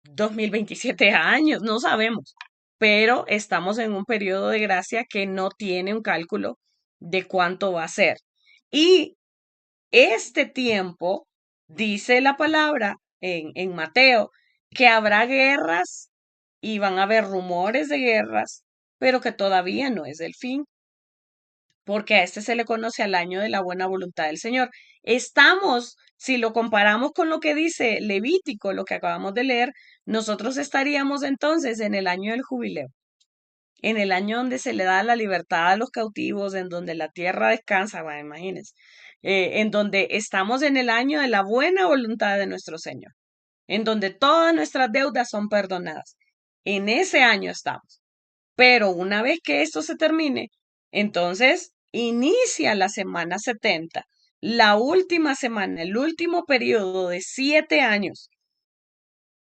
2027 años, no sabemos. Pero estamos en un periodo de gracia que no tiene un cálculo de cuánto va a ser. Y este tiempo, dice la palabra en Mateo, que habrá guerras y van a haber rumores de guerras, pero que todavía no es el fin, porque a este se le conoce al año de la buena voluntad del Señor. Estamos, si lo comparamos con lo que dice Levítico, lo que acabamos de leer, nosotros estaríamos entonces en el año del jubileo, en el año donde se le da la libertad a los cautivos, en donde la tierra descansa, bueno, imagínense, en donde estamos en el año de la buena voluntad de nuestro Señor, en donde todas nuestras deudas son perdonadas. En ese año estamos. Pero una vez que esto se termine, entonces inicia la semana 70, la última semana, el último periodo de 7 años,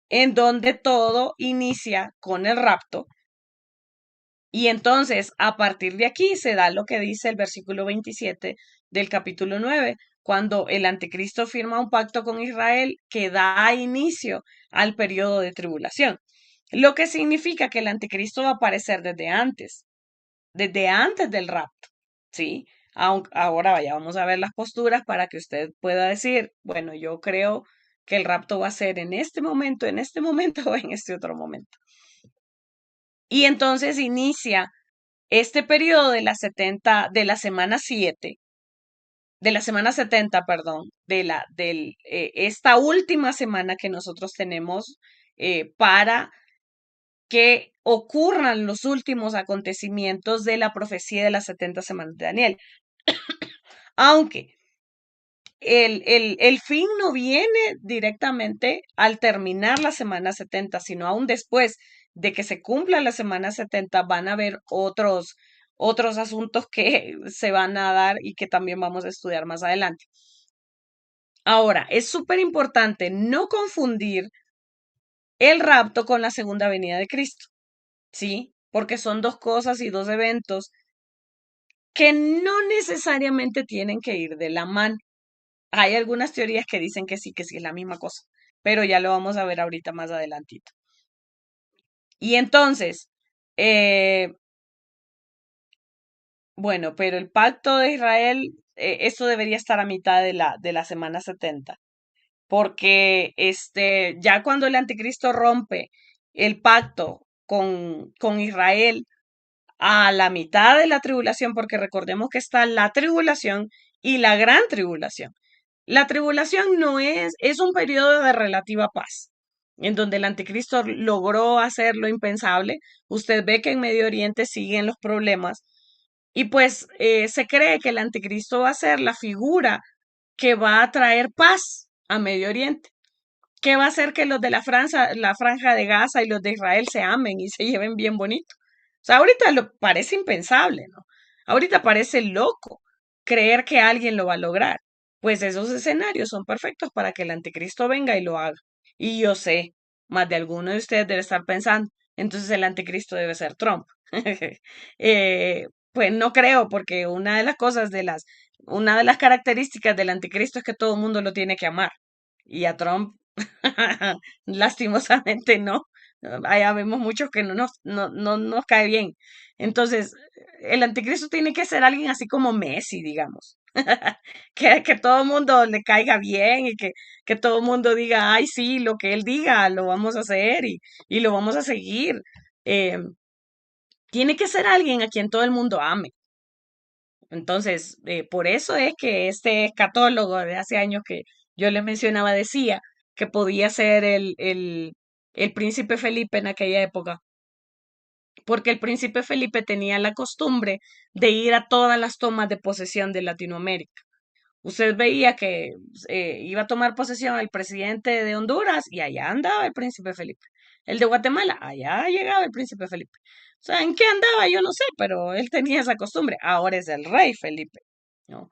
en donde todo inicia con el rapto. Y entonces, a partir de aquí se da lo que dice el versículo 27 del capítulo 9, cuando el anticristo firma un pacto con Israel que da inicio al periodo de tribulación. Lo que significa que el anticristo va a aparecer desde antes del rapto, ¿sí? Ahora vaya, vamos a ver las posturas para que usted pueda decir, bueno, yo creo que el rapto va a ser en este momento o en este otro momento. Y entonces inicia este periodo de de la semana 7, de la semana 70, perdón, esta última semana que nosotros tenemos para que ocurran los últimos acontecimientos de la profecía de las 70 semanas de Daniel. Aunque el fin no viene directamente al terminar la semana 70, sino aún después de que se cumpla la semana 70 van a haber otros asuntos que se van a dar y que también vamos a estudiar más adelante. Ahora, es súper importante no confundir el rapto con la segunda venida de Cristo, ¿sí? Porque son dos cosas y dos eventos que no necesariamente tienen que ir de la mano. Hay algunas teorías que dicen que sí es la misma cosa, pero ya lo vamos a ver ahorita más adelantito. Y entonces, eh, bueno, pero el pacto de Israel, esto debería estar a mitad de la semana 70, porque ya cuando el anticristo rompe el pacto con Israel a la mitad de la tribulación, porque recordemos que está la tribulación y la gran tribulación. La tribulación no es un periodo de relativa paz, en donde el anticristo logró hacer lo impensable. Usted ve que en Medio Oriente siguen los problemas y pues se cree que el anticristo va a ser la figura que va a traer paz a Medio Oriente, que va a hacer que los de la franja de Gaza y los de Israel se amen y se lleven bien bonito. O sea, ahorita parece impensable, ¿no? Ahorita parece loco creer que alguien lo va a lograr. Pues esos escenarios son perfectos para que el anticristo venga y lo haga. Y yo sé, más de alguno de ustedes debe estar pensando, entonces el anticristo debe ser Trump. Pues no creo, porque una de las características del anticristo es que todo el mundo lo tiene que amar. Y a Trump Lastimosamente no. Allá vemos muchos que no nos cae bien. Entonces, el anticristo tiene que ser alguien así como Messi, digamos. Que todo el mundo le caiga bien y que todo el mundo diga, ay, sí, lo que él diga, lo vamos a hacer y lo vamos a seguir. Eh, Tiene que ser alguien a quien todo el mundo ame. Entonces, por eso es que este escatólogo de hace años que yo les mencionaba decía que podía ser el príncipe Felipe en aquella época, porque el príncipe Felipe tenía la costumbre de ir a todas las tomas de posesión de Latinoamérica. Usted veía que iba a tomar posesión el presidente de Honduras y allá andaba el príncipe Felipe. El de Guatemala, allá llegaba el príncipe Felipe. O sea, ¿en qué andaba? Yo no sé, pero él tenía esa costumbre. Ahora es el rey Felipe, ¿no?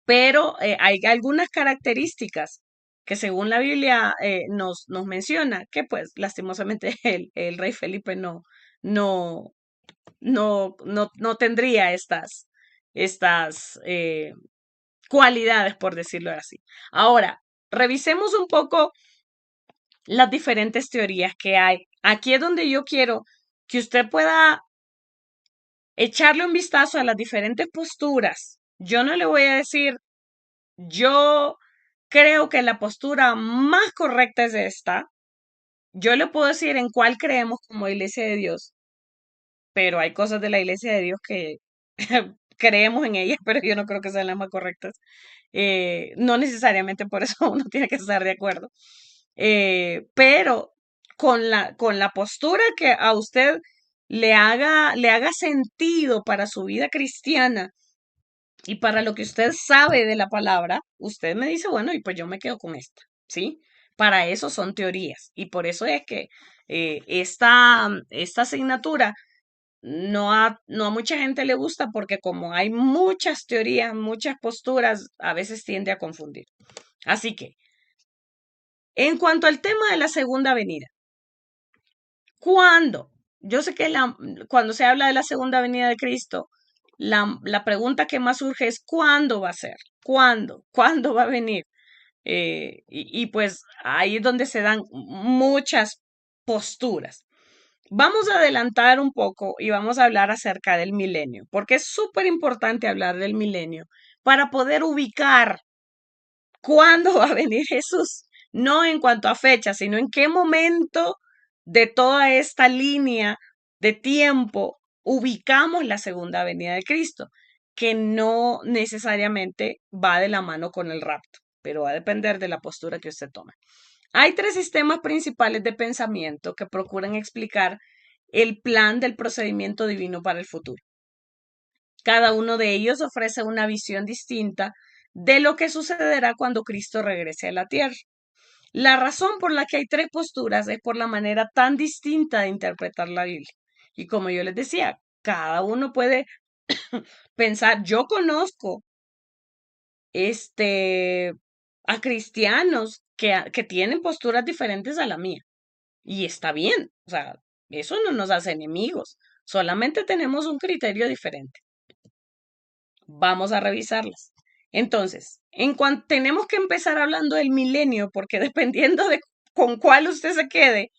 Pero hay algunas características que según la Biblia nos menciona que pues lastimosamente el rey Felipe no, no tendría estas cualidades, por decirlo así. Ahora, revisemos un poco las diferentes teorías que hay. Aquí es donde yo quiero que usted pueda echarle un vistazo a las diferentes posturas. Yo no le voy a decir, yo creo que la postura más correcta es esta. Yo le puedo decir en cuál creemos como Iglesia de Dios, pero hay cosas de la Iglesia de Dios que creemos en ellas, pero yo no creo que sean las más correctas. No necesariamente por eso uno tiene que estar de acuerdo. Pero con la postura que a usted le haga sentido para su vida cristiana y para lo que usted sabe de la palabra, usted me dice, bueno, y pues yo me quedo con esta, ¿sí? Para eso son teorías. Y por eso es que esta asignatura no a mucha gente le gusta porque como hay muchas teorías, muchas posturas, a veces tiende a confundir. Así que, en cuanto al tema de la segunda venida, ¿cuándo? Yo sé que cuando se habla de la segunda venida de Cristo, la pregunta que más surge es ¿cuándo va a ser? ¿Cuándo? ¿Cuándo va a venir? Y pues ahí es donde se dan muchas posturas. Vamos a adelantar un poco y vamos a hablar acerca del milenio, porque es súper importante hablar del milenio para poder ubicar cuándo va a venir Jesús, no en cuanto a fecha, sino en qué momento de toda esta línea de tiempo ubicamos la segunda venida de Cristo, que no necesariamente va de la mano con el rapto, pero va a depender de la postura que usted tome. Hay tres sistemas principales de pensamiento que procuran explicar el plan del procedimiento divino para el futuro. Cada uno de ellos ofrece una visión distinta de lo que sucederá cuando Cristo regrese a la tierra. La razón por la que hay tres posturas es por la manera tan distinta de interpretar la Biblia. Y como yo les decía, cada uno puede pensar, yo conozco este, a cristianos que tienen posturas diferentes a la mía. Y está bien, o sea, eso no nos hace enemigos, solamente tenemos un criterio diferente. Vamos a revisarlas. Entonces, en cuanto tenemos que empezar hablando del milenio, porque dependiendo de con cuál usted se quede,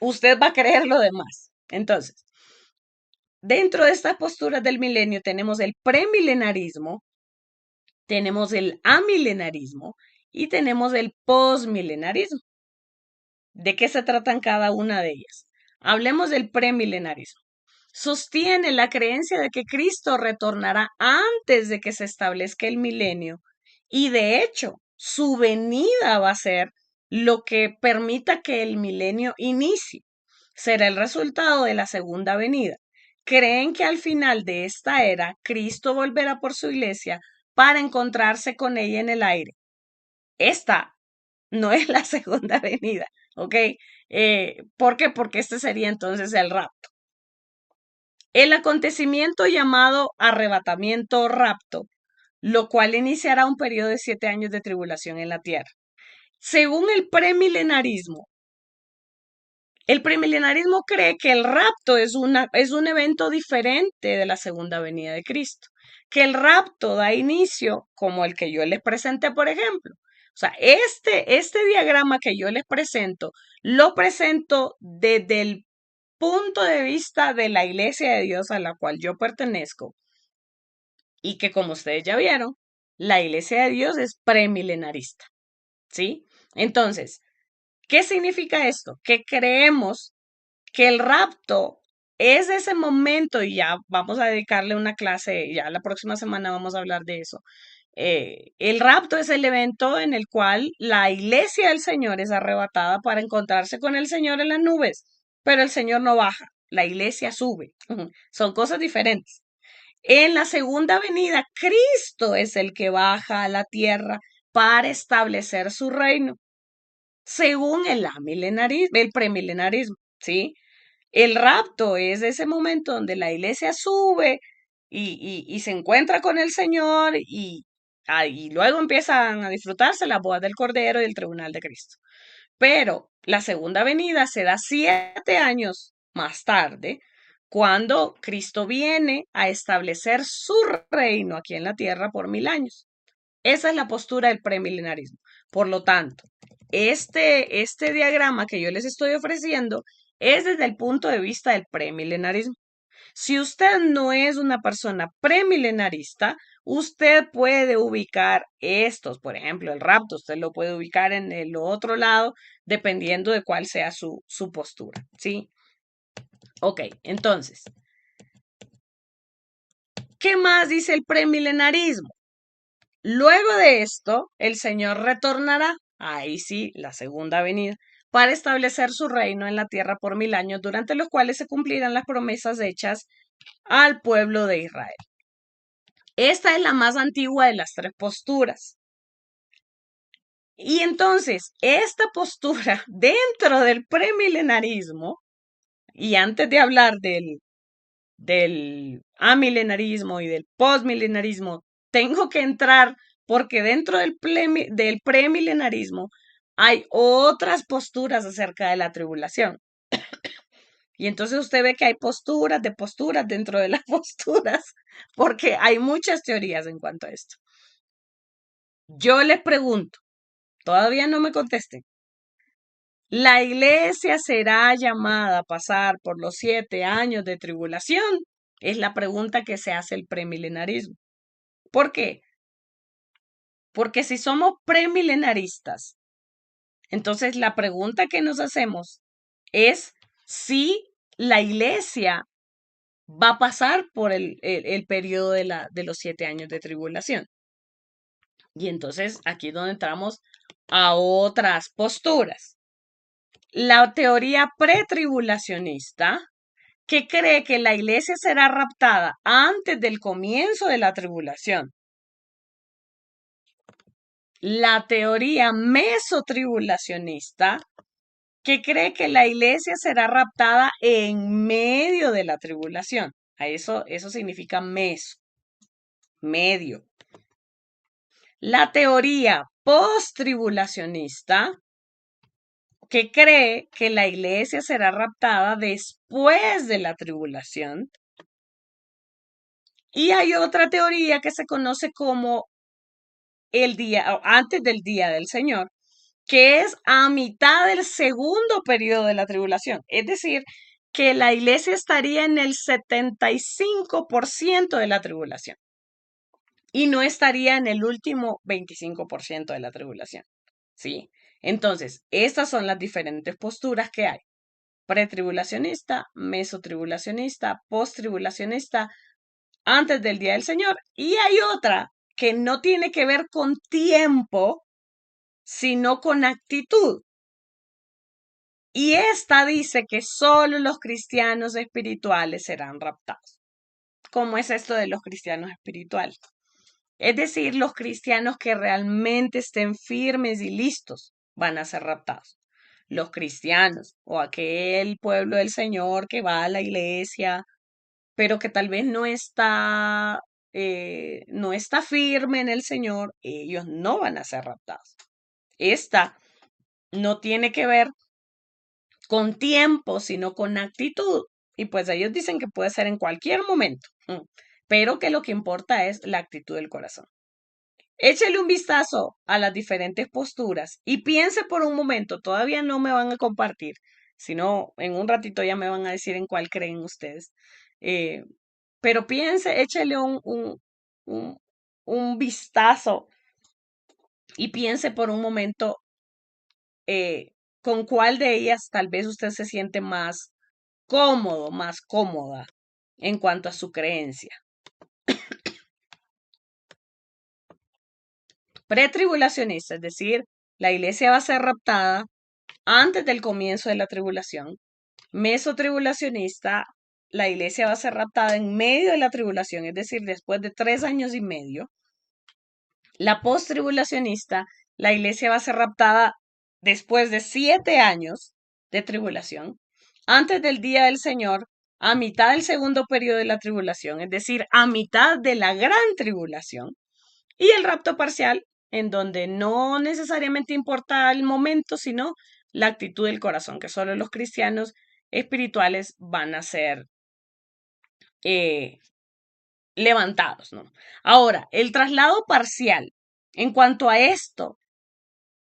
usted va a creer lo demás. Entonces, dentro de estas posturas del milenio tenemos el premilenarismo, tenemos el amilenarismo y tenemos el posmilenarismo. ¿De qué se tratan cada una de ellas? Hablemos del premilenarismo. Sostiene la creencia de que Cristo retornará antes de que se establezca el milenio y de hecho su venida va a ser lo que permita que el milenio inicie. Será el resultado de la segunda venida. Creen que al final de esta era Cristo volverá por su iglesia para encontrarse con ella en el aire. Esta no es la segunda venida, ¿ok? ¿Por qué? Porque este sería entonces el rapto. El acontecimiento llamado arrebatamiento o rapto, lo cual iniciará un periodo de 7 años de tribulación en la tierra. Según el premilenarismo cree que el rapto es un evento diferente de la segunda venida de Cristo, que el rapto da inicio, como el que yo les presenté, por ejemplo, O sea, este diagrama que yo les presento, lo presento desde el punto de vista de la Iglesia de Dios a la cual yo pertenezco y que como ustedes ya vieron, la Iglesia de Dios es premilenarista, ¿sí? Entonces, ¿qué significa esto? Que creemos que el rapto es ese momento, y ya vamos a dedicarle una clase, ya la próxima semana vamos a hablar de eso. El rapto es el evento en el cual la iglesia del Señor es arrebatada para encontrarse con el Señor en las nubes, pero el Señor no baja, la iglesia sube. Son cosas diferentes. En la segunda venida, Cristo es el que baja a la tierra para establecer su reino, según el amilenarismo, el premilenarismo, ¿sí? El rapto es ese momento donde la iglesia sube y se encuentra con el Señor y luego empiezan a disfrutarse las bodas del Cordero y el tribunal de Cristo. Pero la segunda venida se da 7 años más tarde, cuando Cristo viene a establecer su reino aquí en la tierra por 1000 años. Esa es la postura del premilenarismo. Por lo tanto, este diagrama que yo les estoy ofreciendo es desde el punto de vista del premilenarismo. Si usted no es una persona premilenarista, usted puede ubicar estos, por ejemplo, el rapto, usted lo puede ubicar en el otro lado, dependiendo de cuál sea su postura, ¿sí? Ok, entonces, ¿qué más dice el premilenarismo? Luego de esto, el Señor retornará, ahí sí, la segunda venida, para establecer su reino en la tierra por 1000 años, durante los cuales se cumplirán las promesas hechas al pueblo de Israel. Esta es la más antigua de las tres posturas. Y entonces, esta postura dentro del premilenarismo, y antes de hablar del amilenarismo y del postmilenarismo, tengo que entrar porque dentro del premilenarismo hay otras posturas acerca de la tribulación. Y entonces usted ve que hay posturas de posturas dentro de las posturas, porque hay muchas teorías en cuanto a esto. Yo les pregunto, todavía no me contesten. ¿La iglesia será llamada a pasar por los 7 años de tribulación? Es la pregunta que se hace el premilenarismo. ¿Por qué? Porque si somos premilenaristas, entonces la pregunta que nos hacemos es si la iglesia va a pasar por el periodo de los 7 años de tribulación. Y entonces aquí es donde entramos a otras posturas. La teoría pretribulacionista, que cree que la iglesia será raptada antes del comienzo de la tribulación. La teoría mesotribulacionista, que cree que la iglesia será raptada en medio de la tribulación. Eso significa meso, medio. La teoría postribulacionista, que cree que la iglesia será raptada después de la tribulación. Y hay otra teoría que se conoce como el día, antes del día del Señor, que es a mitad del segundo periodo de la tribulación. Es decir, que la iglesia estaría en el 75% de la tribulación y no estaría en el último 25% de la tribulación. ¿Sí? Entonces, estas son las diferentes posturas que hay. Pretribulacionista, mesotribulacionista, posttribulacionista, antes del día del Señor. Y hay otra que no tiene que ver con tiempo, sino con actitud. Y esta dice que solo los cristianos espirituales serán raptados. ¿Cómo es esto de los cristianos espirituales? Es decir, los cristianos que realmente estén firmes y listos van a ser raptados. Los cristianos o aquel pueblo del Señor que va a la iglesia, pero que tal vez no está firme en el Señor, ellos no van a ser raptados. Esta no tiene que ver con tiempo, sino con actitud. Y pues ellos dicen que puede ser en cualquier momento, pero que lo que importa es la actitud del corazón. Échele un vistazo a las diferentes posturas y piense por un momento, todavía no me van a compartir, sino en un ratito ya me van a decir en cuál creen ustedes. Eh, pero piense, échele un, un vistazo y piense por un momento con cuál de ellas tal vez usted se siente más cómodo, más cómoda en cuanto a su creencia. Pretribulacionista, es decir, la iglesia va a ser raptada antes del comienzo de la tribulación. Mesotribulacionista, la iglesia va a ser raptada en medio de la tribulación, es decir, después de 3 años y medio. La post-tribulacionista, la iglesia va a ser raptada después de 7 años de tribulación, antes del día del Señor, a mitad del segundo periodo de la tribulación, es decir, a mitad de la gran tribulación, y el rapto parcial, en donde no necesariamente importa el momento, sino la actitud del corazón, que solo los cristianos espirituales van a ser eh, levantados, ¿no? Ahora, el traslado parcial. En cuanto a esto,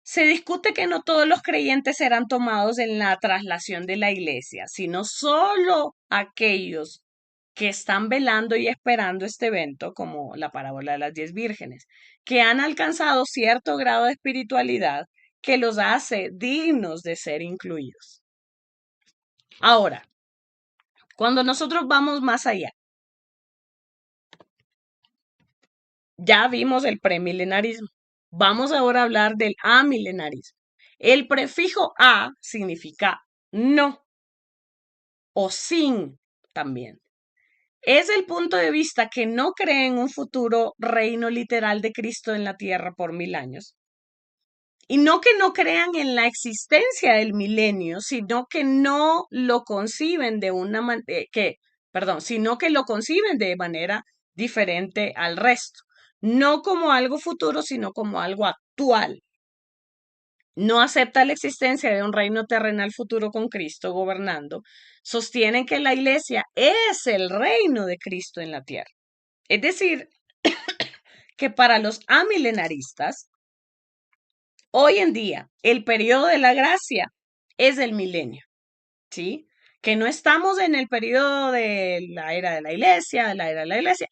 se discute que no todos los creyentes serán tomados en la traslación de la iglesia, sino solo aquellos que están velando y esperando este evento, como la parábola de las 10 vírgenes, que han alcanzado cierto grado de espiritualidad que los hace dignos de ser incluidos. Ahora, cuando nosotros vamos más allá, ya vimos el premilenarismo. Vamos ahora a hablar del amilenarismo. El prefijo a significa no o sin también. Es el punto de vista que no cree en un futuro reino literal de Cristo en la tierra por 1000 años. Y no que no crean en la existencia del milenio, sino que no lo conciben de una manera, sino que lo conciben de manera diferente al resto. No como algo futuro, sino como algo actual. No acepta la existencia de un reino terrenal futuro con Cristo gobernando. Sostienen que la iglesia es el reino de Cristo en la tierra. Es decir, que para los amilenaristas, hoy en día, el periodo de la gracia es el milenio, ¿sí? Que no estamos en el periodo de la era de la iglesia,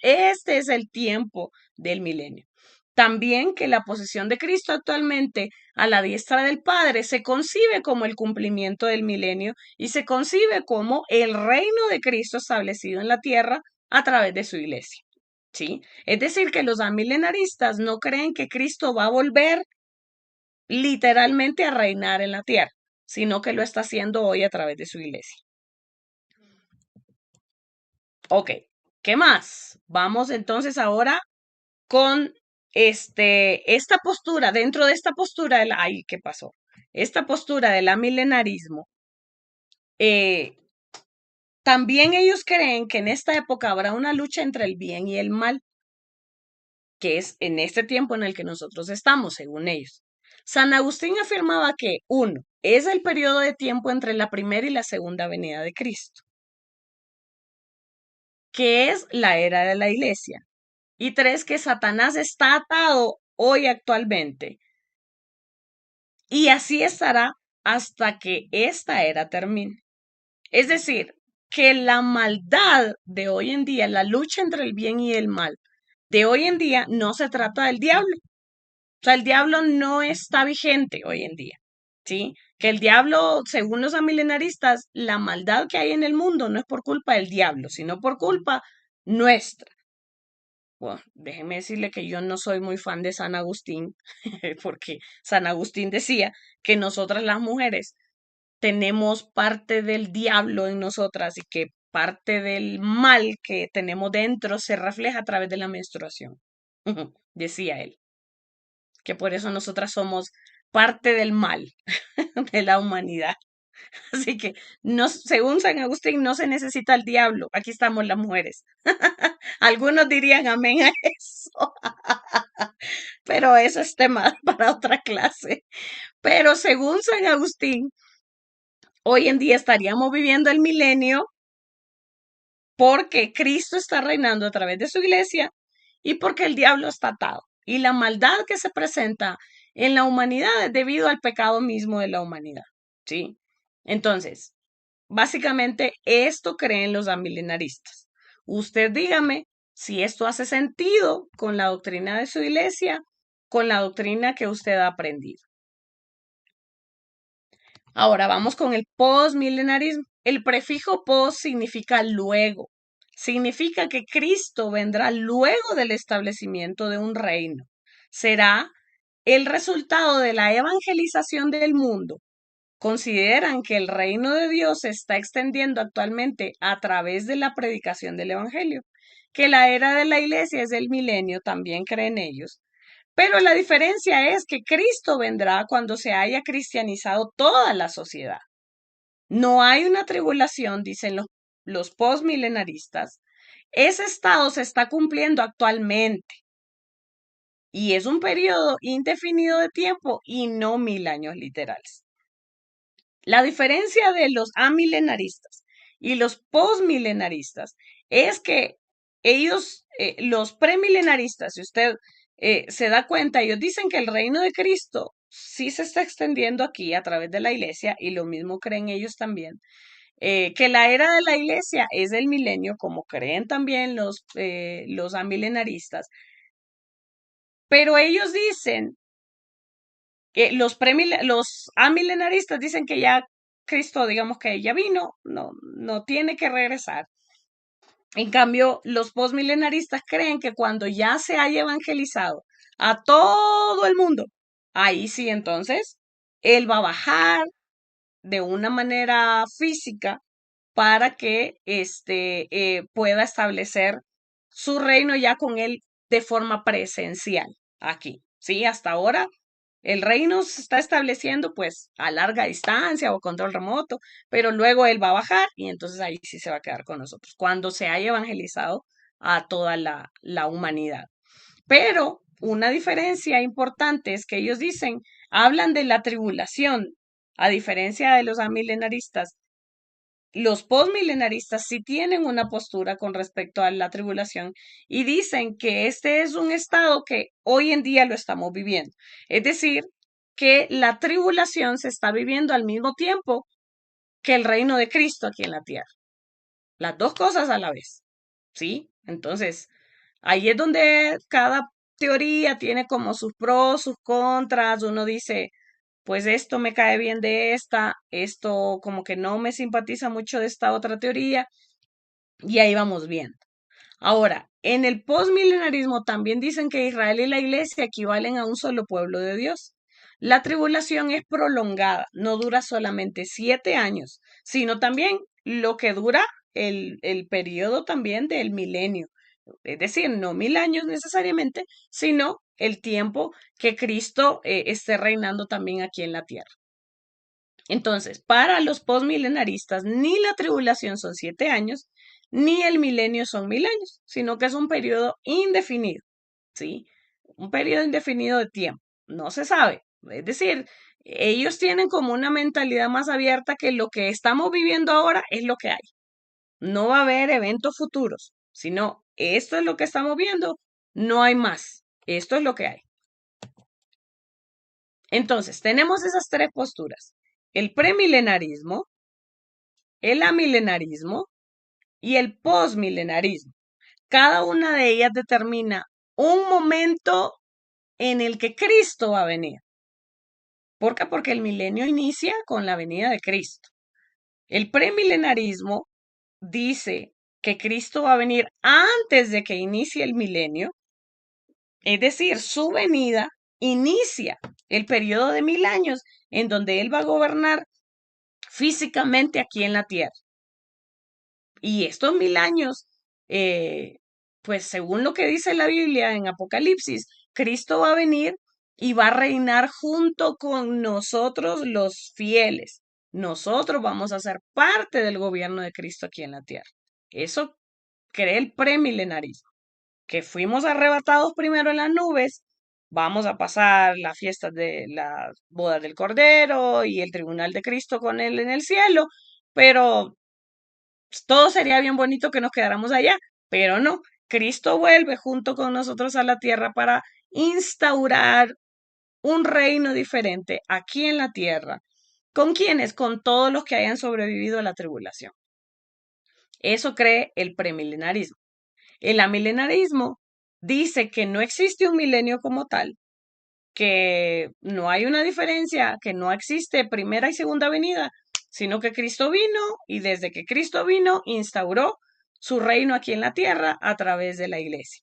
Este es el tiempo del milenio. También que la posesión de Cristo actualmente a la diestra del Padre se concibe como el cumplimiento del milenio y se concibe como el reino de Cristo establecido en la tierra a través de su iglesia, ¿sí? Es decir, que los amilenaristas no creen que Cristo va a volver literalmente a reinar en la tierra, sino que lo está haciendo hoy a través de su iglesia. Ok, ¿qué más? Vamos entonces ahora con esta postura, dentro de esta postura ay, ¿qué pasó? Esta postura del amilenarismo, también ellos creen que en esta época habrá una lucha entre el bien y el mal, que es en este tiempo en el que nosotros estamos, según ellos. San Agustín afirmaba que, 1, es el periodo de tiempo entre la primera y la segunda venida de Cristo, que es la era de la iglesia. Y 3, que Satanás está atado hoy actualmente. Y así estará hasta que esta era termine. Es decir, que la maldad de hoy en día, la lucha entre el bien y el mal de hoy en día, no se trata del diablo. O sea, el diablo no está vigente hoy en día, ¿sí? Que el diablo, según los amilenaristas, la maldad que hay en el mundo no es por culpa del diablo, sino por culpa nuestra. Bueno, déjenme decirle que yo no soy muy fan de San Agustín, porque San Agustín decía que nosotras las mujeres tenemos parte del diablo en nosotras y que parte del mal que tenemos dentro se refleja a través de la menstruación, decía él, que por eso nosotras somos parte del mal de la humanidad. Así que, no, según San Agustín, no se necesita el diablo, aquí estamos las mujeres. Algunos dirían amén a eso, pero eso es tema para otra clase. Pero según San Agustín, hoy en día estaríamos viviendo el milenio porque Cristo está reinando a través de su iglesia y porque el diablo está atado. y la maldad que se presenta en la humanidad es debido al pecado mismo de la humanidad, ¿sí? Entonces, básicamente esto creen los amilenaristas. Usted dígame si esto hace sentido con la doctrina de su iglesia, con la doctrina que usted ha aprendido. Ahora vamos con el postmilenarismo. El prefijo post significa luego. Significa que Cristo vendrá luego del establecimiento de un reino. Será el resultado de la evangelización del mundo. Consideran que el reino de Dios se está extendiendo actualmente a través de la predicación del evangelio. Que la era de la iglesia es el milenio, también creen ellos. Pero la diferencia es que Cristo vendrá cuando se haya cristianizado toda la sociedad. No hay una tribulación, dicen los postmilenaristas. Ese estado se está cumpliendo actualmente y es un periodo indefinido de tiempo y no 1000 años literales. La diferencia de los amilenaristas y los postmilenaristas es que ellos, los premilenaristas, si usted se da cuenta, ellos dicen que el reino de Cristo sí se está extendiendo aquí a través de la iglesia y lo mismo creen ellos también. Que la era de la iglesia es el milenio, como creen también los amilenaristas, pero ellos dicen que los amilenaristas dicen que ya Cristo, digamos que ya vino, no tiene que regresar. En cambio, los postmilenaristas creen que cuando ya se haya evangelizado a todo el mundo, ahí sí entonces Él va a bajar de una manera física para que pueda establecer su reino ya con él de forma presencial aquí. Sí, hasta ahora el reino se está estableciendo pues a larga distancia o control remoto, pero luego él va a bajar y entonces ahí sí se va a quedar con nosotros, cuando se haya evangelizado a toda la humanidad. Pero una diferencia importante es que ellos dicen, hablan de la tribulación, a diferencia de los amilenaristas. Los postmilenaristas sí tienen una postura con respecto a la tribulación y dicen que este es un estado que hoy en día lo estamos viviendo. Es decir, que la tribulación se está viviendo al mismo tiempo que el reino de Cristo aquí en la tierra. Las dos cosas a la vez. ¿Sí? Entonces, ahí es donde cada teoría tiene como sus pros, sus contras. Uno dice, pues esto me cae bien de esta, esto como que no me simpatiza mucho de esta otra teoría, y ahí vamos viendo. Ahora, en el postmilenarismo también dicen que Israel y la iglesia equivalen a un solo pueblo de Dios. La tribulación es prolongada, no dura solamente 7 años, sino también lo que dura el periodo también del milenio. Es decir, no 1000 años necesariamente, sino el tiempo que Cristo esté reinando también aquí en la tierra. Entonces, para los postmilenaristas, ni la tribulación son 7 años, ni el milenio son 1000 años, sino que es un periodo indefinido, ¿sí? Un periodo indefinido de tiempo. No se sabe. Es decir, ellos tienen como una mentalidad más abierta que lo que estamos viviendo ahora es lo que hay. No va a haber eventos futuros, sino esto es lo que estamos viendo, no hay más. Esto es lo que hay. Entonces, tenemos esas tres posturas. El premilenarismo, el amilenarismo y el postmilenarismo. Cada una de ellas determina un momento en el que Cristo va a venir. ¿Por qué? Porque el milenio inicia con la venida de Cristo. El premilenarismo dice que Cristo va a venir antes de que inicie el milenio, es decir, su venida inicia el periodo de 1000 años en donde Él va a gobernar físicamente aquí en la tierra. Y estos 1000 años, pues según lo que dice la Biblia en Apocalipsis, Cristo va a venir y va a reinar junto con nosotros los fieles. Nosotros vamos a ser parte del gobierno de Cristo aquí en la tierra. Eso cree el premilenarismo, que fuimos arrebatados primero en las nubes, vamos a pasar las fiestas de las bodas del Cordero y el tribunal de Cristo con Él en el cielo, pero todo sería bien bonito que nos quedáramos allá, pero no. Cristo vuelve junto con nosotros a la tierra para instaurar un reino diferente aquí en la tierra. ¿Con quiénes? Con todos los que hayan sobrevivido a la tribulación. Eso cree el premilenarismo. El amilenarismo dice que no existe un milenio como tal, que no hay una diferencia, que no existe primera y segunda venida, sino que Cristo vino y desde que Cristo vino instauró su reino aquí en la tierra a través de la iglesia.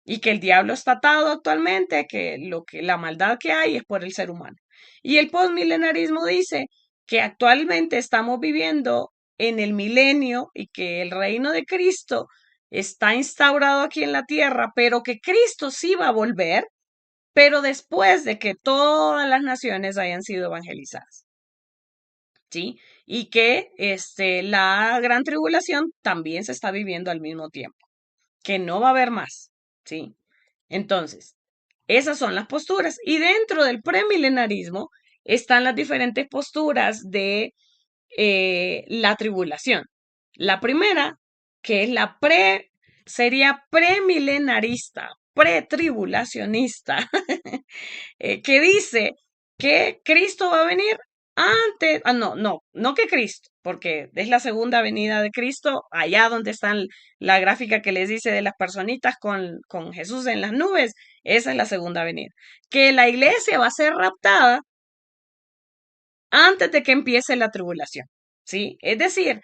Y que el diablo está atado actualmente, que la maldad que hay es por el ser humano. Y el postmilenarismo dice que actualmente estamos viviendo en el milenio y que el reino de Cristo está instaurado aquí en la tierra, pero que Cristo sí va a volver, pero después de que todas las naciones hayan sido evangelizadas. ¿Sí? Y que la gran tribulación también se está viviendo al mismo tiempo, que no va a haber más. ¿Sí? Entonces, esas son las posturas. Y dentro del premilenarismo están las diferentes posturas de la tribulación. La primera, que es sería premilenarista, pretribulacionista, que dice que Cristo va a venir antes, no que Cristo, porque es la segunda venida de Cristo, allá donde están la gráfica que les dice de las personitas con Jesús en las nubes, esa es la segunda venida. Que la iglesia va a ser raptada antes de que empiece la tribulación, ¿sí? Es decir,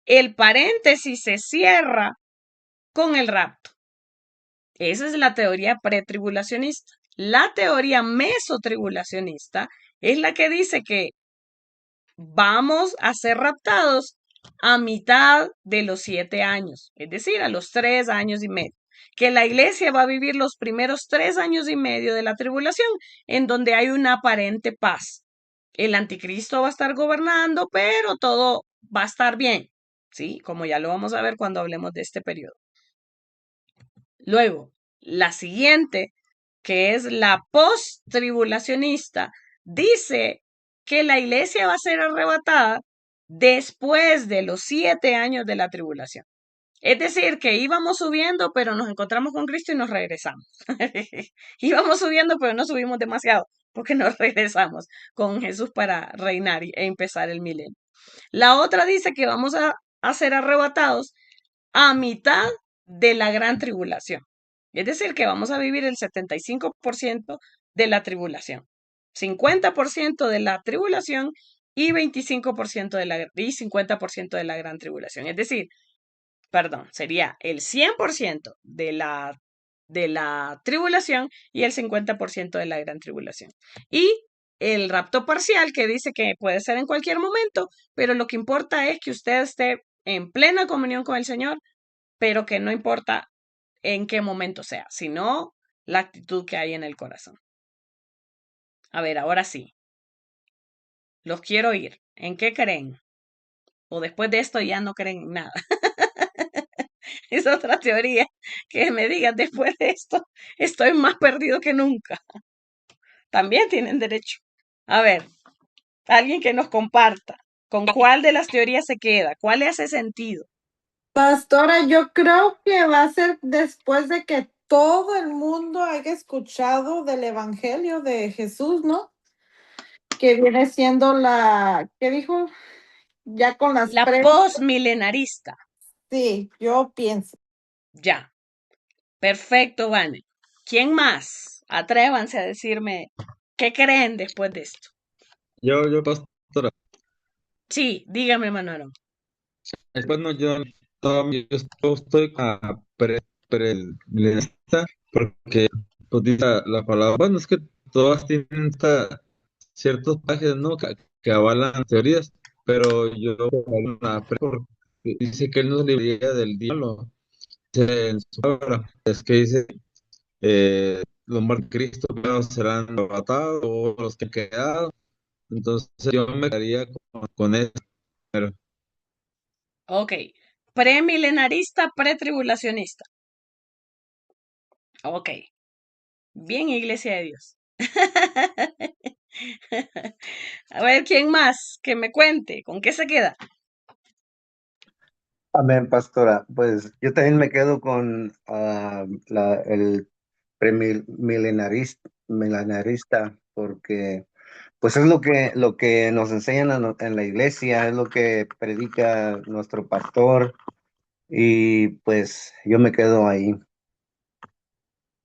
el paréntesis se cierra con el rapto. Esa es la teoría pretribulacionista. La teoría mesotribulacionista es la que dice que vamos a ser raptados a mitad de los 7 años, es decir, a los 3 años y medio. Que la iglesia va a vivir los primeros 3 años y medio de la tribulación, en donde hay una aparente paz. El anticristo va a estar gobernando, pero todo va a estar bien, ¿sí? Como ya lo vamos a ver cuando hablemos de este periodo. Luego, la siguiente, que es la post-tribulacionista, dice que la iglesia va a ser arrebatada después de los 7 años de la tribulación. Es decir, que íbamos subiendo, pero nos encontramos con Cristo y nos regresamos. Íbamos subiendo, pero no subimos demasiado, porque nos regresamos con Jesús para reinar e empezar el milenio. La otra dice que vamos a ser arrebatados a mitad de la gran tribulación. Es decir, que vamos a vivir el 75% de la tribulación, 50% de la tribulación y 25% y 50% de la gran tribulación. Es decir, perdón, sería el 100% de la tribulación y el 50% de la gran tribulación. Y el rapto parcial que dice que puede ser en cualquier momento, pero lo que importa es que usted esté en plena comunión con el Señor, pero que no importa en qué momento sea, sino la actitud que hay en el corazón. A ver, ahora sí, los quiero oír. ¿En qué creen? O después de esto ya no creen en nada. Es otra teoría que me digan después de esto, estoy más perdido que nunca. También tienen derecho. A ver, alguien que nos comparta. ¿Con cuál de las teorías se queda? ¿Cuál le hace sentido? Pastora, yo creo que va a ser después de que todo el mundo haya escuchado del Evangelio de Jesús, ¿no? Que viene siendo ¿qué dijo? Ya con las La pruebas. postmilenarista. Sí, yo pienso. Ya. Perfecto, Vane. ¿Quién más? Atrévanse a decirme qué creen después de esto. Pastora, Sí, dígame, Manolo. bueno, yo estoy pre-lista porque pues, dice la palabra, bueno, es que todas tienen ciertos pasajes, ¿no? Que avalan teorías, pero yo la porque dice que él nos libraría del diablo. Dice en su palabra, es que dice, los muertos de Cristo primero serán arrebatados o los que han quedado. Entonces yo me quedaría con eso. Pero Ok. Premilenarista, pretribulacionista. Ok. Bien, Iglesia de Dios. A ver, ¿quién más? Que me cuente. ¿Con qué se queda? Amén, pastora. Pues yo también me quedo con el milenarista, porque pues es lo que nos enseñan en la iglesia, es lo que predica nuestro pastor, y pues yo me quedo ahí.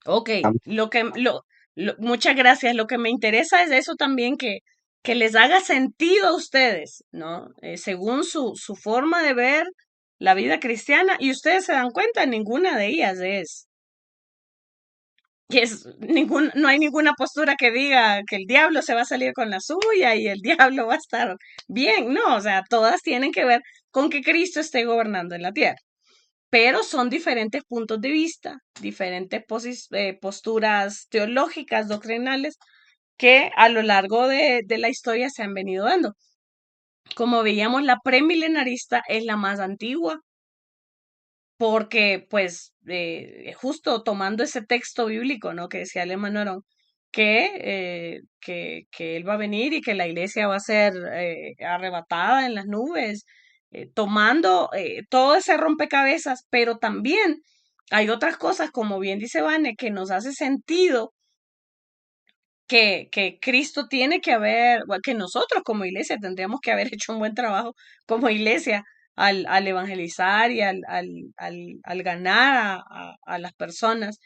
Ok, muchas gracias. Lo que me interesa es eso también, que les haga sentido a ustedes, ¿no? Según su forma de ver la vida cristiana, y ustedes se dan cuenta, ninguna de ellas no hay ninguna postura que diga que el diablo se va a salir con la suya y el diablo va a estar bien, no, o sea, todas tienen que ver con que Cristo esté gobernando en la tierra, pero son diferentes puntos de vista, diferentes posturas teológicas, doctrinales, que a lo largo de la historia se han venido dando. Como veíamos, la premilenarista es la más antigua, porque pues justo tomando ese texto bíblico, ¿no? Que decía Alemán Aarón, que él va a venir y que la iglesia va a ser arrebatada en las nubes, tomando todo ese rompecabezas, pero también hay otras cosas, como bien dice Vane, que nos hace sentido que Cristo tiene que haber, bueno, que nosotros como iglesia tendríamos que haber hecho un buen trabajo como iglesia al evangelizar y al ganar a las personas,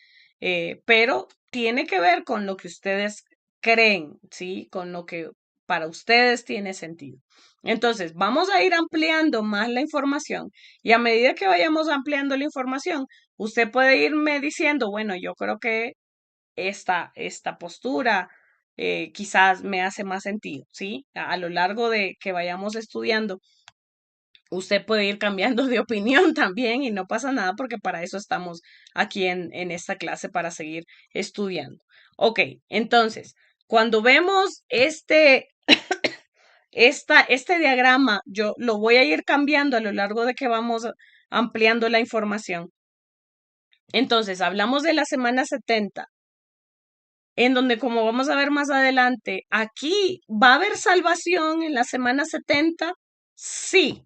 pero tiene que ver con lo que ustedes creen, ¿sí? Con lo que para ustedes tiene sentido. Entonces, vamos a ir ampliando más la información y a medida que vayamos ampliando la información, usted puede irme diciendo, bueno, yo creo que esta postura quizás me hace más sentido, ¿sí? A lo largo de que vayamos estudiando, usted puede ir cambiando de opinión también y no pasa nada porque para eso estamos aquí en esta clase, para seguir estudiando. Ok, entonces, cuando vemos este diagrama, yo lo voy a ir cambiando a lo largo de que vamos ampliando la información. Entonces, hablamos de la semana 70, en donde, como vamos a ver más adelante, aquí va a haber salvación en la semana 70, sí,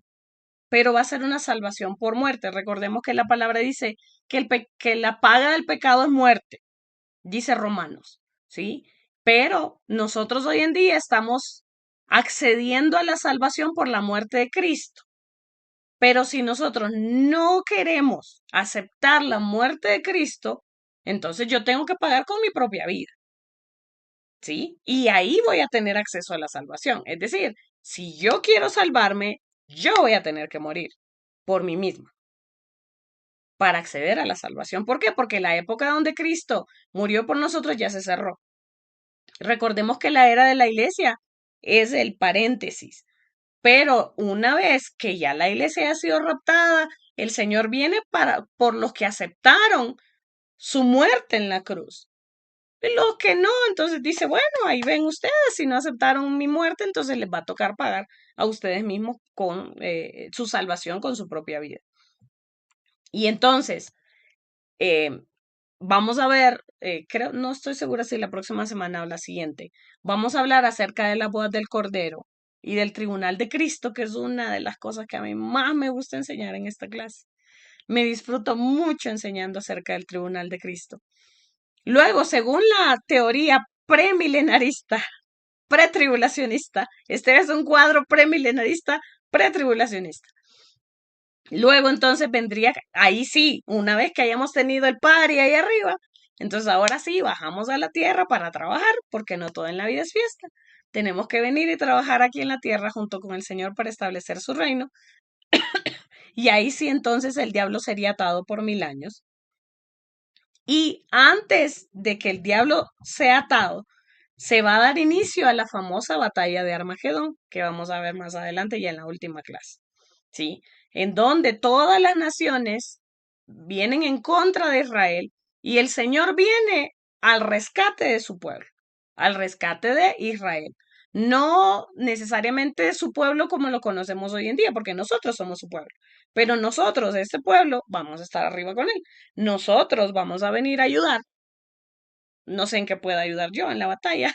pero va a ser una salvación por muerte. Recordemos que la palabra dice que la paga del pecado es muerte, dice Romanos, ¿sí? Pero nosotros hoy en día estamos accediendo a la salvación por la muerte de Cristo. Pero si nosotros no queremos aceptar la muerte de Cristo, entonces yo tengo que pagar con mi propia vida. ¿Sí? Y ahí voy a tener acceso a la salvación. Es decir, si yo quiero salvarme, yo voy a tener que morir por mí misma para acceder a la salvación. ¿Por qué? Porque la época donde Cristo murió por nosotros ya se cerró. Recordemos que la era de la iglesia es el paréntesis, pero una vez que ya la iglesia ha sido raptada, el Señor viene por los que aceptaron su muerte en la cruz. Los que no, entonces dice, bueno, ahí ven ustedes, si no aceptaron mi muerte, entonces les va a tocar pagar a ustedes mismos con su salvación, con su propia vida. Y entonces, eh, vamos a ver, creo, no estoy segura si la próxima semana o la siguiente, vamos a hablar acerca de la boda del Cordero y del tribunal de Cristo, que es una de las cosas que a mí más me gusta enseñar en esta clase. Me disfruto mucho enseñando acerca del tribunal de Cristo. Luego, según la teoría premilenarista, pretribulacionista, este es un cuadro premilenarista, pretribulacionista. Luego entonces vendría, ahí sí, una vez que hayamos tenido el party ahí arriba, entonces ahora sí bajamos a la tierra para trabajar, porque no todo en la vida es fiesta. Tenemos que venir y trabajar aquí en la tierra junto con el Señor para establecer su reino. Y ahí sí entonces el diablo sería atado por 1000 años. Y antes de que el diablo sea atado, se va a dar inicio a la famosa batalla de Armagedón, que vamos a ver más adelante ya en la última clase, ¿sí? En donde todas las naciones vienen en contra de Israel y el Señor viene al rescate de su pueblo, al rescate de Israel. No necesariamente de su pueblo como lo conocemos hoy en día, porque nosotros somos su pueblo, pero nosotros, este pueblo, vamos a estar arriba con él. Nosotros vamos a venir a ayudar. No sé en qué pueda ayudar yo en la batalla,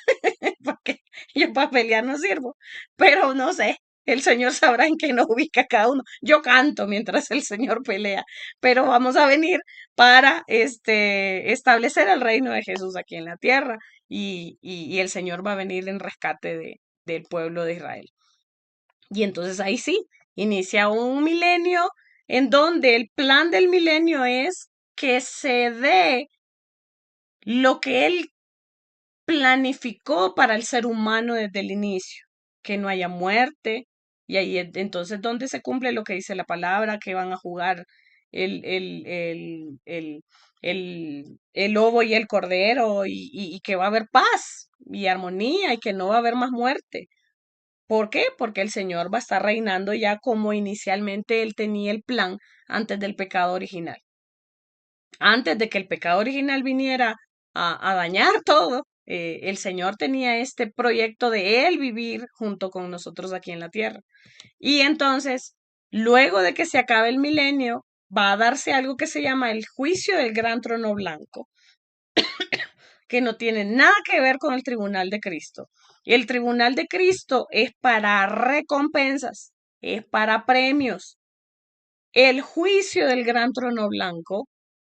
porque yo para pelear no sirvo, pero no sé, El Señor sabrá en qué nos ubica cada uno. Yo canto mientras el Señor pelea, pero vamos a venir para establecer el reino de Jesús aquí en la tierra y el Señor va a venir en rescate del pueblo de Israel. Y entonces ahí sí, inicia un milenio en donde el plan del milenio es que se dé lo que Él planificó para el ser humano desde el inicio, que no haya muerte, y ahí entonces donde se cumple lo que dice la palabra, que van a jugar el, el, el, el, el lobo y el cordero, y que va a haber paz y armonía, y que no va a haber más muerte. ¿Por qué? Porque el Señor va a estar reinando ya como inicialmente Él tenía el plan antes del pecado original. Antes de que el pecado original viniera a dañar todo, el Señor tenía este proyecto de Él vivir junto con nosotros aquí en la tierra. Y entonces, luego de que se acabe el milenio, va a darse algo que se llama el juicio del gran trono blanco, que no tiene nada que ver con el tribunal de Cristo. El tribunal de Cristo es para recompensas, es para premios. El juicio del gran trono blanco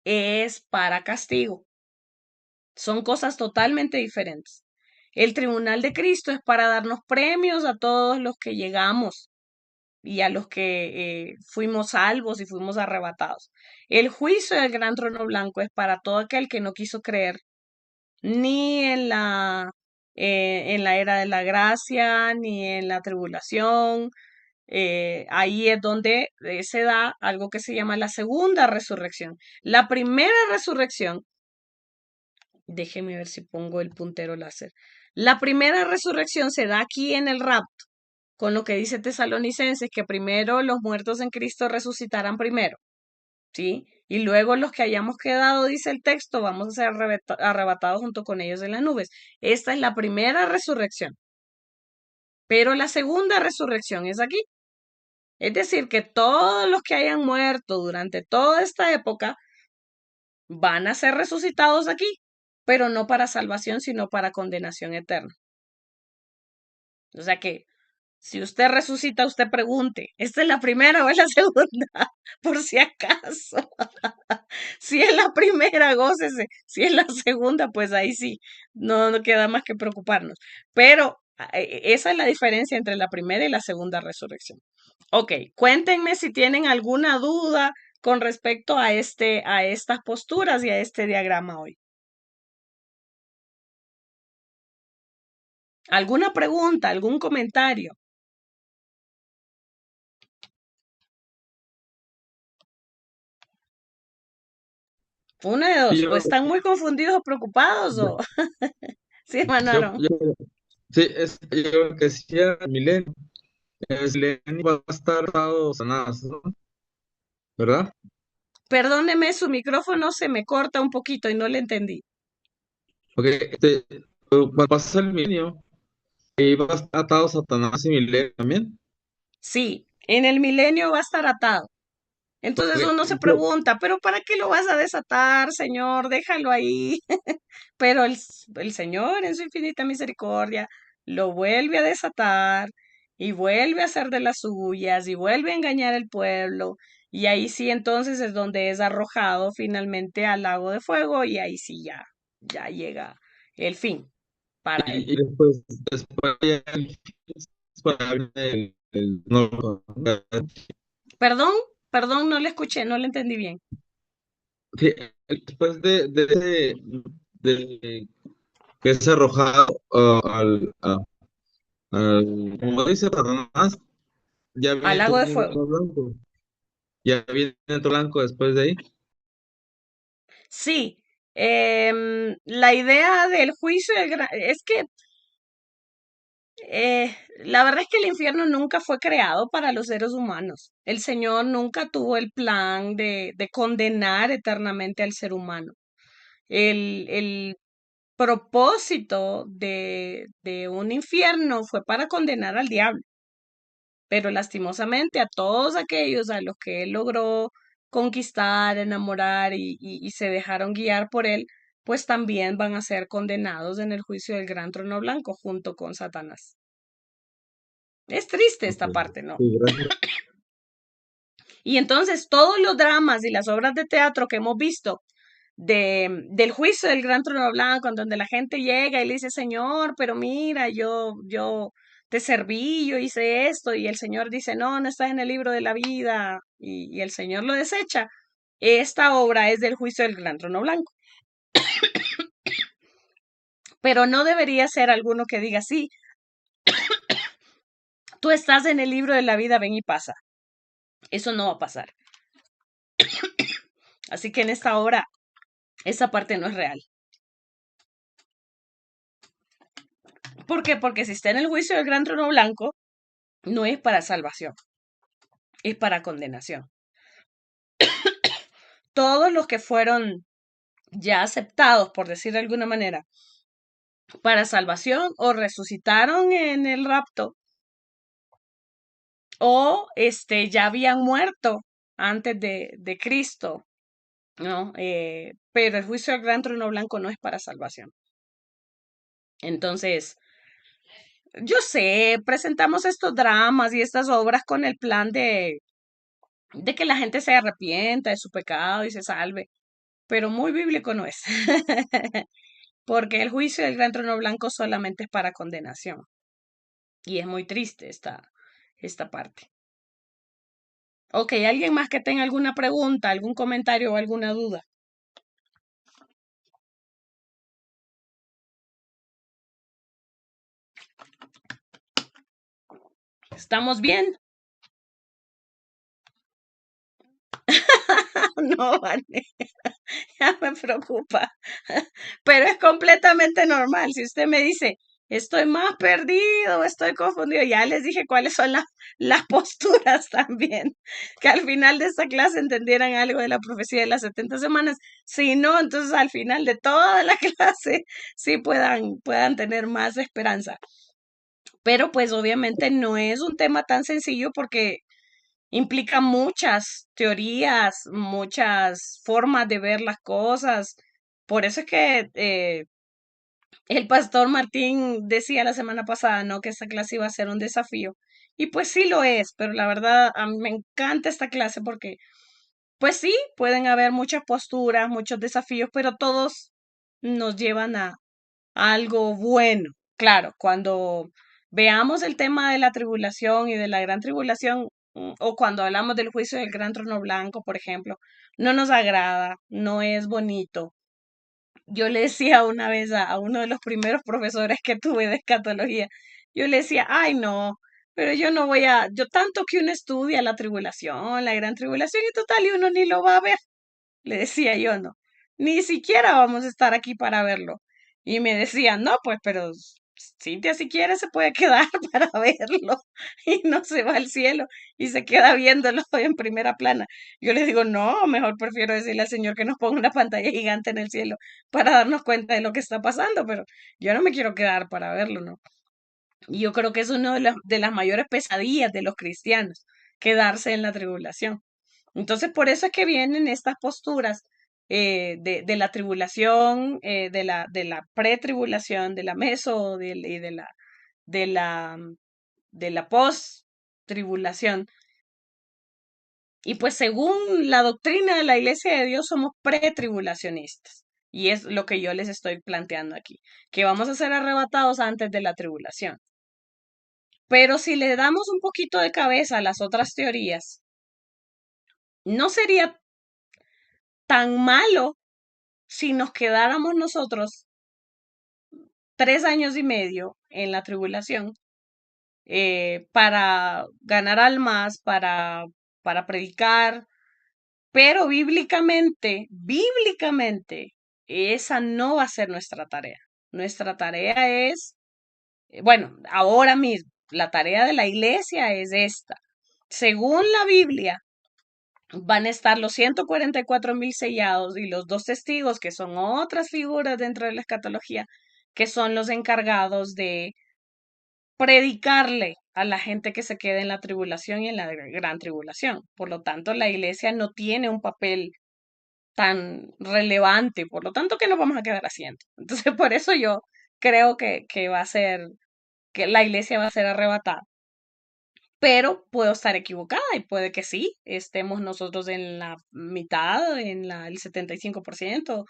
es para castigo. Son cosas totalmente diferentes. El tribunal de Cristo es para darnos premios a todos los que llegamos y a los que fuimos salvos y fuimos arrebatados. El juicio del gran trono blanco es para todo aquel que no quiso creer ni en la era de la gracia, ni en la tribulación. Ahí es donde se da algo que se llama la segunda resurrección. La primera resurrección, déjeme ver si pongo el puntero láser. La primera resurrección se da aquí en el rapto, con lo que dice Tesalonicenses, que primero los muertos en Cristo resucitarán primero, ¿sí? Y luego los que hayamos quedado, dice el texto, vamos a ser arrebatados junto con ellos en las nubes. Esta es la primera resurrección. Pero la segunda resurrección es aquí. Es decir, que todos los que hayan muerto durante toda esta época van a ser resucitados aquí, pero no para salvación, sino para condenación eterna. O sea que si usted resucita, usted pregunte, ¿esta es la primera o es la segunda? Por si acaso. Si es la primera, gócese. Si es la segunda, pues ahí sí, no queda más que preocuparnos. Pero esa es la diferencia entre la primera y la segunda resurrección. Ok, cuéntenme si tienen alguna duda con respecto a estas posturas y a este diagrama hoy. ¿Alguna pregunta, algún comentario? Una de Sí, dos, o están muy confundidos o preocupados, o sí, yo, hermanaron. yo- sí, yo creo que sí, el milenio va a estar atado Satanás, ¿no? ¿Verdad? Perdóneme, su micrófono se me corta un poquito y no le entendí. Porque va a pasar el milenio y va a estar atado Satanás y milenio también. Sí, en el milenio va a estar atado. Entonces Porque uno se pregunta, ¿pero para qué lo vas a desatar, Señor? Déjalo ahí. Pero el Señor, en su infinita misericordia, lo vuelve a desatar y vuelve a hacer de las suyas y vuelve a engañar al pueblo. Y ahí sí entonces es donde es arrojado finalmente al lago de fuego y ahí sí ya llega el fin para él. y después ya no, Perdón, perdón, no le escuché, no le entendí bien. sí, después de que es arrojado como dice Satanás, ya Al viene lago de todo fuego. blanco. Ya viene todo blanco después de ahí. Sí, la idea del juicio es que la verdad es que el infierno nunca fue creado para los seres humanos. El Señor nunca tuvo el plan de condenar eternamente al ser humano. El propósito de un infierno fue para condenar al diablo, pero lastimosamente a todos aquellos a los que él logró conquistar, enamorar y se dejaron guiar por él, pues también van a ser condenados en el juicio del gran trono blanco junto con Satanás. Es triste Ok. esta parte, ¿no? Sí, gracias. Y entonces todos los dramas y las obras de teatro que hemos visto del juicio del gran trono blanco, en donde la gente llega y le dice, Señor, pero mira, yo te serví, yo hice esto, y el Señor dice, no, no estás en el libro de la vida, y el Señor lo desecha. Esta obra es del juicio del gran trono blanco, pero no debería ser alguno que diga, sí, tú estás en el libro de la vida, ven y pasa. Eso no va a pasar. Así que en esta obra, esa parte no es real. ¿Por qué? Porque si está en el juicio del gran trono blanco, no es para salvación, es para condenación. Todos los que fueron ya aceptados, por decir de alguna manera, para salvación o resucitaron en el rapto o ya habían muerto antes de Cristo, ¿no? Pero el juicio del gran trono blanco no es para salvación. Entonces, yo sé, presentamos estos dramas y estas obras con el plan de que la gente se arrepienta de su pecado y se salve, pero muy bíblico no es, porque el juicio del gran trono blanco solamente es para condenación. Y es muy triste esta parte. Ok, ¿alguien más que tenga alguna pregunta, algún comentario o alguna duda? ¿Estamos bien? No, vale, ya me preocupa. Pero es completamente normal. Si usted me dice, estoy más perdido, estoy confundido, ya les dije cuáles son las posturas también. Que al final de esta clase entendieran algo de la profecía de las 70 semanas. Si no, entonces al final de toda la clase sí puedan tener más esperanza. Pero pues obviamente no es un tema tan sencillo porque implica muchas teorías, muchas formas de ver las cosas. Por eso es que el pastor Martín decía la semana pasada, ¿no? Que esta clase iba a ser un desafío. Y pues sí lo es, pero la verdad a mí me encanta esta clase porque, pues sí, pueden haber muchas posturas, muchos desafíos, pero todos nos llevan a algo bueno. Claro, cuando veamos el tema de la tribulación y de la gran tribulación, o cuando hablamos del juicio del gran trono blanco, por ejemplo, no nos agrada, no es bonito. Yo le decía una vez a uno de los primeros profesores que tuve de escatología, yo le decía, ay no, pero yo no voy a, yo tanto que uno estudia la tribulación, la gran tribulación y total, y uno ni lo va a ver, le decía yo, no, ni siquiera vamos a estar aquí para verlo. Y me decía, no, pues, pero Cintia si quiere se puede quedar para verlo y no se va al cielo y se queda viéndolo en primera plana. Yo le digo, no, mejor prefiero decirle al Señor que nos ponga una pantalla gigante en el cielo para darnos cuenta de lo que está pasando, pero yo no me quiero quedar para verlo, ¿no? Y yo creo que es una de las mayores pesadillas de los cristianos, quedarse en la tribulación. Entonces, por eso es que vienen estas posturas de la tribulación, de la pretribulación, de la meso y de la, de la post-tribulación. Y pues según la doctrina de la Iglesia de Dios somos pretribulacionistas. Y es lo que yo les estoy planteando aquí, que vamos a ser arrebatados antes de la tribulación. Pero si le damos un poquito de cabeza a las otras teorías, no sería tan malo si nos quedáramos nosotros 3 años y medio en la tribulación para ganar almas, para predicar, pero bíblicamente, esa no va a ser nuestra tarea. Nuestra tarea es, bueno, ahora mismo, la tarea de la iglesia es esta. Según la Biblia, van a estar los 144,000 sellados y los dos testigos, que son otras figuras dentro de la escatología, que son los encargados de predicarle a la gente que se quede en la tribulación y en la gran tribulación. Por lo tanto, la iglesia no tiene un papel tan relevante, por lo tanto, ¿qué nos vamos a quedar haciendo? Entonces, por eso yo creo que va a ser, que la iglesia va a ser arrebatada. pero puedo estar equivocada y puede que sí, estemos nosotros en la mitad, el 75%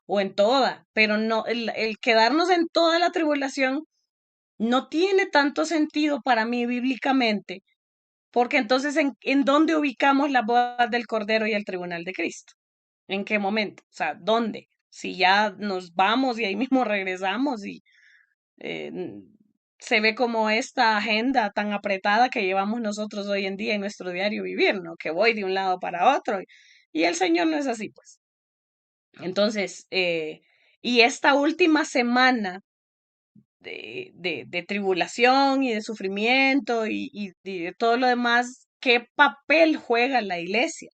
o en toda, pero no, el quedarnos en toda la tribulación no tiene tanto sentido para mí bíblicamente, porque entonces ¿en dónde ubicamos las bodas del Cordero y el tribunal de Cristo? ¿En qué momento? O sea, ¿dónde? Si ya nos vamos y ahí mismo regresamos y se ve como esta agenda tan apretada que llevamos nosotros hoy en día en nuestro diario vivir, ¿no? Que voy de un lado para otro y el Señor no es así, pues. Entonces, y esta última semana de tribulación y de sufrimiento y de todo lo demás, ¿qué papel juega la iglesia?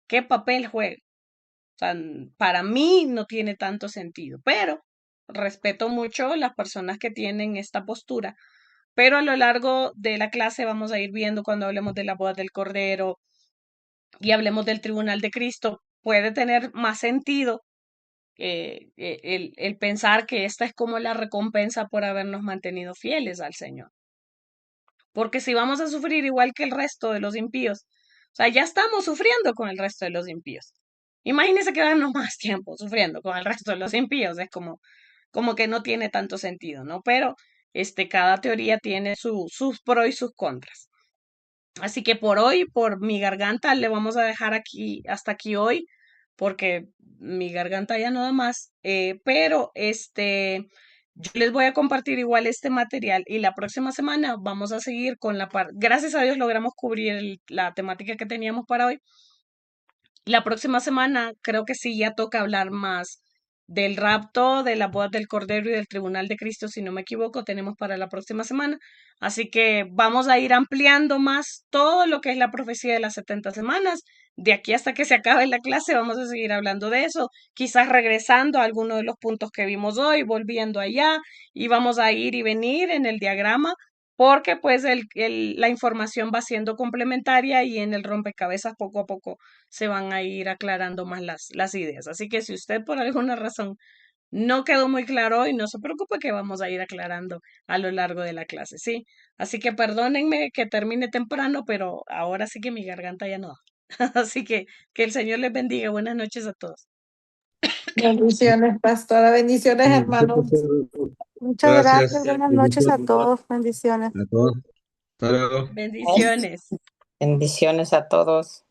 ¿Qué papel juega? O sea, para mí no tiene tanto sentido, pero respeto mucho las personas que tienen esta postura. Pero a lo largo de la clase vamos a ir viendo cuando hablemos de la boda del Cordero y hablemos del tribunal de Cristo, puede tener más sentido el pensar que esta es como la recompensa por habernos mantenido fieles al Señor. Porque si vamos a sufrir igual que el resto de los impíos, o sea, ya estamos sufriendo con el resto de los impíos. Imagínense quedarnos más tiempo sufriendo con el resto de los impíos, es como que no tiene tanto sentido, ¿no? Pero cada teoría tiene sus pros y sus contras. Así que por hoy, por mi garganta, le vamos a dejar aquí, hasta aquí hoy, porque mi garganta ya no da más. Pero yo les voy a compartir igual este material y la próxima semana vamos a seguir con la parte. Gracias a Dios logramos cubrir la temática que teníamos para hoy. La próxima semana creo que sí ya toca hablar más del rapto, de la boda del Cordero y del Tribunal de Cristo, si no me equivoco, tenemos para la próxima semana. Así que vamos a ir ampliando más todo lo que es la profecía de las 70 semanas. De aquí hasta que se acabe la clase vamos a seguir hablando de eso, quizás regresando a algunos de los puntos que vimos hoy, volviendo allá y vamos a ir y venir en el diagrama porque pues la información va siendo complementaria y en el rompecabezas poco a poco se van a ir aclarando más las ideas. Así que si usted por alguna razón no quedó muy claro hoy, no se preocupe que vamos a ir aclarando a lo largo de la clase, ¿sí? Así que perdónenme que termine temprano, pero ahora sí que mi garganta ya no da. Así que el Señor les bendiga. Buenas noches a todos. Bendiciones, pastora. Bendiciones, hermanos. Muchas gracias. Gracias. Buenas noches a todos. Bendiciones. A todos. Hasta luego. Bendiciones. Bendiciones a todos.